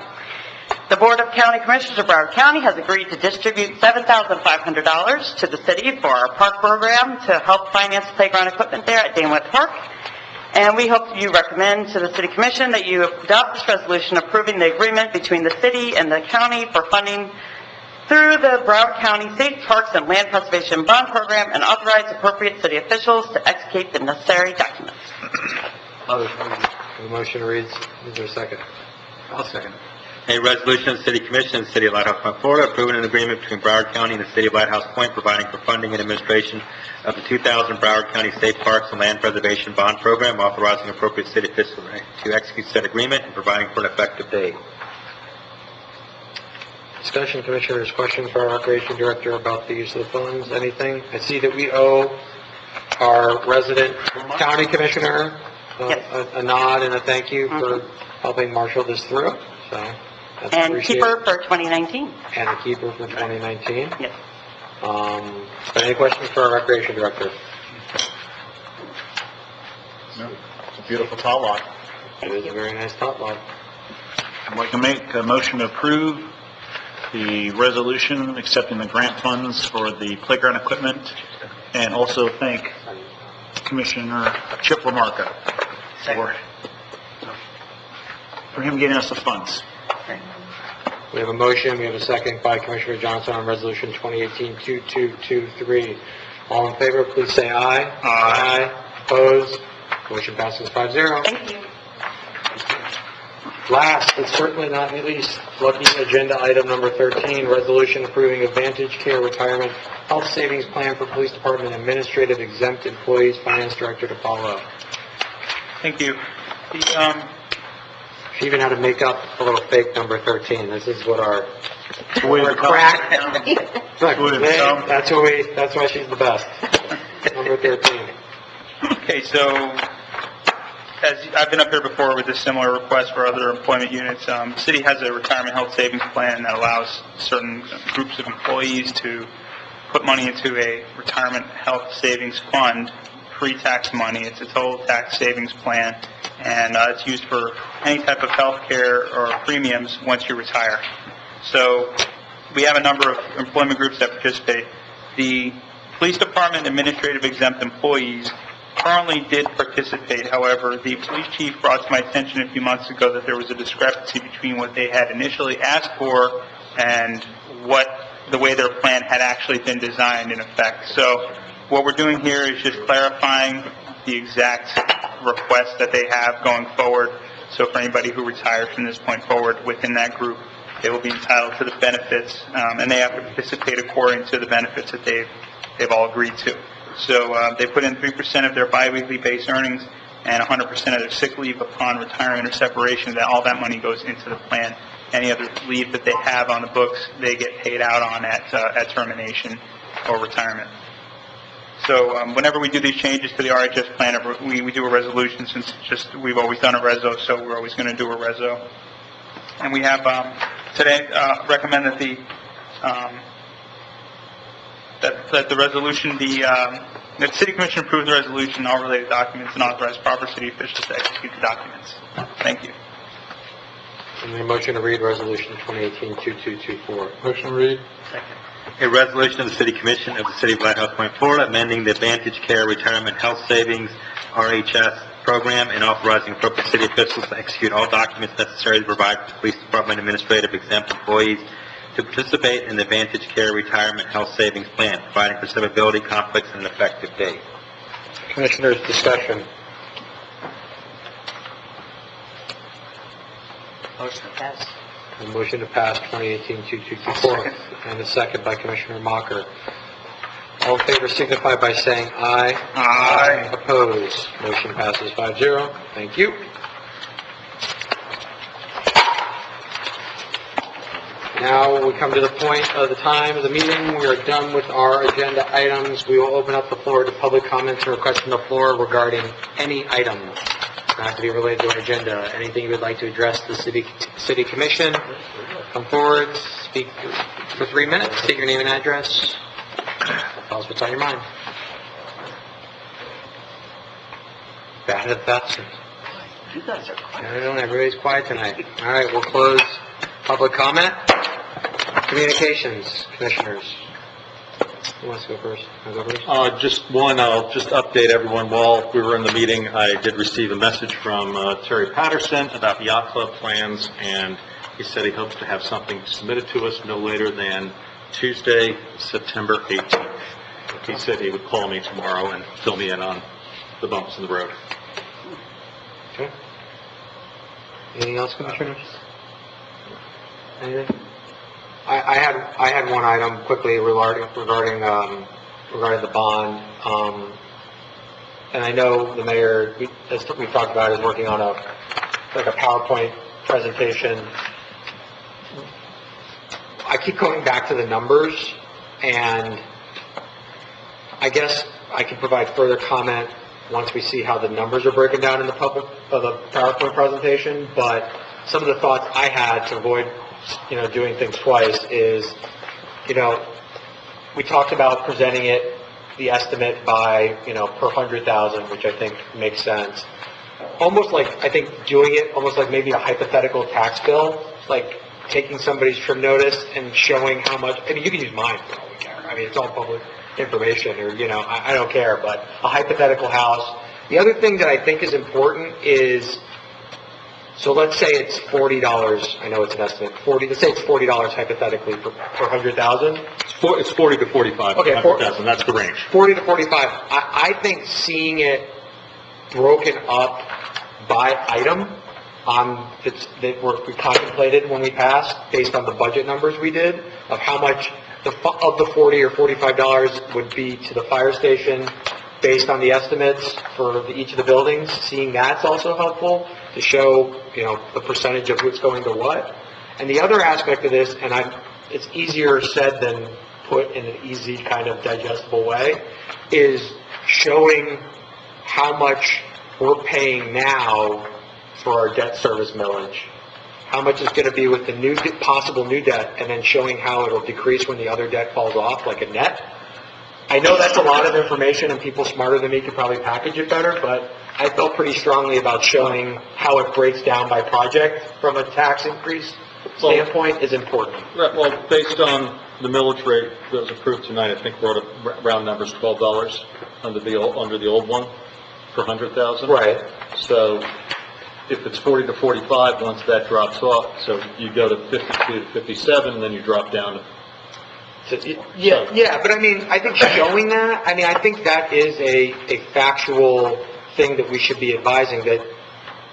The Board of County Commissioners of Broward County has agreed to distribute $7,500 to the city for our park program to help finance playground equipment there at Dan Witt Park. And we hope you recommend to the City Commission that you adopt this resolution approving the agreement between the city and the county for funding through the Broward County State Parks and Land Preservation Bond Program and authorize appropriate city officials to execute the necessary documents. The motion reads, is there a second? I'll second. A resolution of the City Commission of the City of Lighthouse Point, Florida, approving an agreement between Broward County and the City of Lighthouse Point, providing for funding and administration of the 2000 Broward County State Parks and Land Preservation Bond Program, authorizing appropriate city officials to execute said agreement and providing for an effective date. Discussion, Commissioners, questions for our Recreation Director about the use of the funds, anything? I see that we owe our resident county commissioner a nod and a thank you for helping marshal this through, so that's And appreciated. keeper for 2019. And a keeper for 2019. Yes. Any questions for our Recreation Director? No, it's a beautiful tot lot. It is a very nice top lot. I'd like to make a motion to approve the resolution accepting the grant funds for the playground equipment, and also thank Commissioner Chip Lamarca for him getting us the funds. We have a motion, we have a second by Commissioner Johnson on Resolution 2018-2223. All in favor, please say aye. Aye. Opposed? Motion passes 5-0. Thank you. Last, but certainly not least, lucky agenda item number 13, resolution approving a Vantage Care Retirement Health Savings Plan for Police Department Administrative Exempt Employees. Finance Director to follow. Thank you. She even had to make up a little fake number 13. This is what our crack. Look, that's why she's the best. Number 13. Okay, so as I've been up here before with a similar request for other employment units, the city has a retirement health savings plan that allows certain groups of employees to put money into a retirement health savings fund, pre-tax money. It's a total tax savings plan, and it's used for any type of health care or premiums once you retire. So we have a number of employment groups that participate. The police department administrative exempt employees currently did participate. However, the police chief brought to my attention a few months ago that there was a discrepancy between what they had initially asked for and what the way their plan had actually been designed in effect. So what we're doing here is just clarifying the exact request that they have going forward. So for anybody who retires from this point forward within that group, they will be entitled to the benefits, and they have to participate according to the benefits that they've all agreed to. So they put in 3% of their biweekly base earnings and 100% of their sick leave upon retirement or separation. That all that money goes into the plan. Any other leave that they have on the books, they get paid out on at termination or retirement. So whenever we do these changes to the RHS plan, we do a resolution, since we've always done a reso, so we're always going to do a reso. And we have today recommend that the resolution be, that the City Commission approve the resolution, all related documents, and authorize proper city officials to execute the documents. Thank you. And the motion to read Resolution 2018-2224. Motion to read. Second. A resolution of the City Commission of the City of Lighthouse Point, Florida, amending the Vantage Care Retirement Health Savings RHS program and authorizing appropriate city officials to execute all documents necessary to provide the Police Department administrative exempt employees to participate in the Vantage Care Retirement Health Savings Plan, providing for severability, conflicts, and an effective date. Commissioners, discussion. Motion to pass. A motion to pass 2018-2224, and a second by Commissioner Mocker. All in favor signify by saying aye. Aye. Opposed? Motion passes 5-0. Thank you. Now we come to the point of the time of the meeting. We are done with our agenda items. We will open up the floor to public comments and requests from the floor regarding any item. Not have to be related to our agenda. Anything you would like to address the city commission, come forward, speak for 3 minutes, state your name and address. Tell us what's on your mind. Bad at that. You guys are quiet. I don't know, everybody's quiet tonight. All right, we'll close public comment. Communications, commissioners. Who wants to go first? I'll go first. Just one, I'll just update everyone. While we were in the meeting, I did receive a message from Terry Patterson about the yacht club plans, and he said he hopes to have something submitted to us no later than Tuesday, September 18th. He said he would call me tomorrow and fill me in on the bumps in the road. Okay. Anything else, Commissioners? Anything? I had one item quickly regarding the bond. And I know the mayor, as we talked about, is working on a PowerPoint presentation. I keep going back to the numbers, and I guess I can provide further comment once we see how the numbers are broken down in the PowerPoint presentation. But some of the thoughts I had to avoid, doing things twice is, we talked about presenting the estimate by, per 100,000, which I think makes sense. Almost like, I think doing it almost like maybe a hypothetical tax bill, like taking somebody's trim notice and showing how much, you can use mine for all we care. It's all public information, or, I don't care, but a hypothetical house. The other thing that I think is important is, so let's say it's $40, I know it's an estimate, let's say it's $40 hypothetically per 100,000. It's 40 to 45. Okay, 100,000. That's the range. 40 to 45. I think seeing it broken up by item that we contemplated when we passed, based on the budget numbers we did, of how much of the $40 or $45 would be to the fire station, based on the estimates for each of the buildings. Seeing that's also helpful to show, the percentage of what's going to what. And the other aspect of this, and it's easier said than put in an easy kind of digestible way, is showing how much we're paying now for our debt service millage. How much is going to be with the possible new debt, and then showing how it'll decrease when the other debt falls off, like a net. I know that's a lot of information, and people smarter than me could probably package it better, but I felt pretty strongly about showing how it breaks down by project from a tax increase standpoint is important. Right, well, based on the millage rate that was approved tonight, I think we're at round numbers $12 under the old one per 100,000. Right. So if it's 40 to 45, once that drops off, so you go to 52 to 57, and then you drop down to... Yeah, but I think showing that, I think that is a factual thing that we should be advising, that,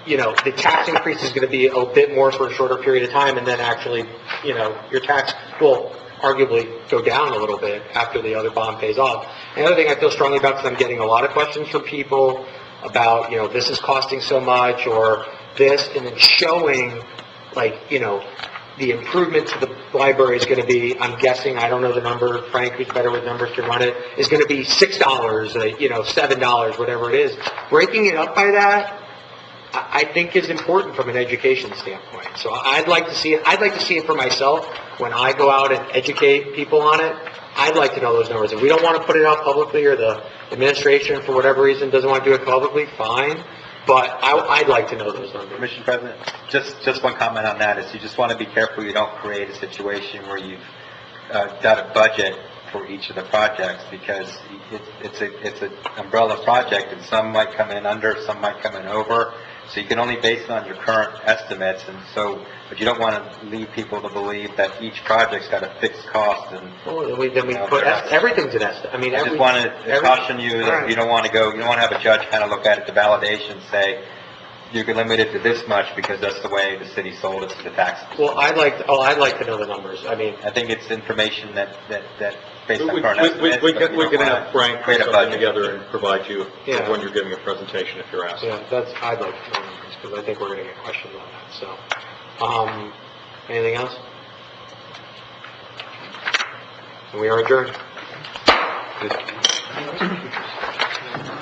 the tax increase is going to be a bit more for a shorter period of time, and then actually, your tax will arguably go down a little bit after the other bond pays off. Another thing I feel strongly about, because I'm getting a lot of questions from people about, this is costing so much, or this, and then showing, the improvement to the library is going to be, I'm guessing, I don't know the number, Frank, who's better with numbers, can run it, is going to be $6, $7, whatever it is. Breaking it up by that, I think is important from an education standpoint. So I'd like to see it. I'd like to see it for myself when I go out and educate people on it. I'd like to know those numbers. If we don't want to put it out publicly, or the administration, for whatever reason, doesn't want to do it publicly, fine. But I'd like to know those numbers. Mr. President, just one comment on that is you just want to be careful you don't create a situation where you've got a budget for each of the projects, because it's an umbrella project, and some might come in under, some might come in over. So you can only base it on your current estimates, and so, but you don't want to lead people to believe that each project's got a fixed cost. And then we put everything's an estimate. I just want to caution you that you don't want to have a judge kind of look at it, the validation, and say you can limit it to this much because that's the way the city sold it to the taxes. Well, I'd like to know the numbers. I think it's information that based on current estimates. We can have Frank put something budget together and provide you when you're giving a presentation if you're asked. Yeah, I'd like to know the numbers, because I think we're going to get questions on that. So, anything else? We are adjourned.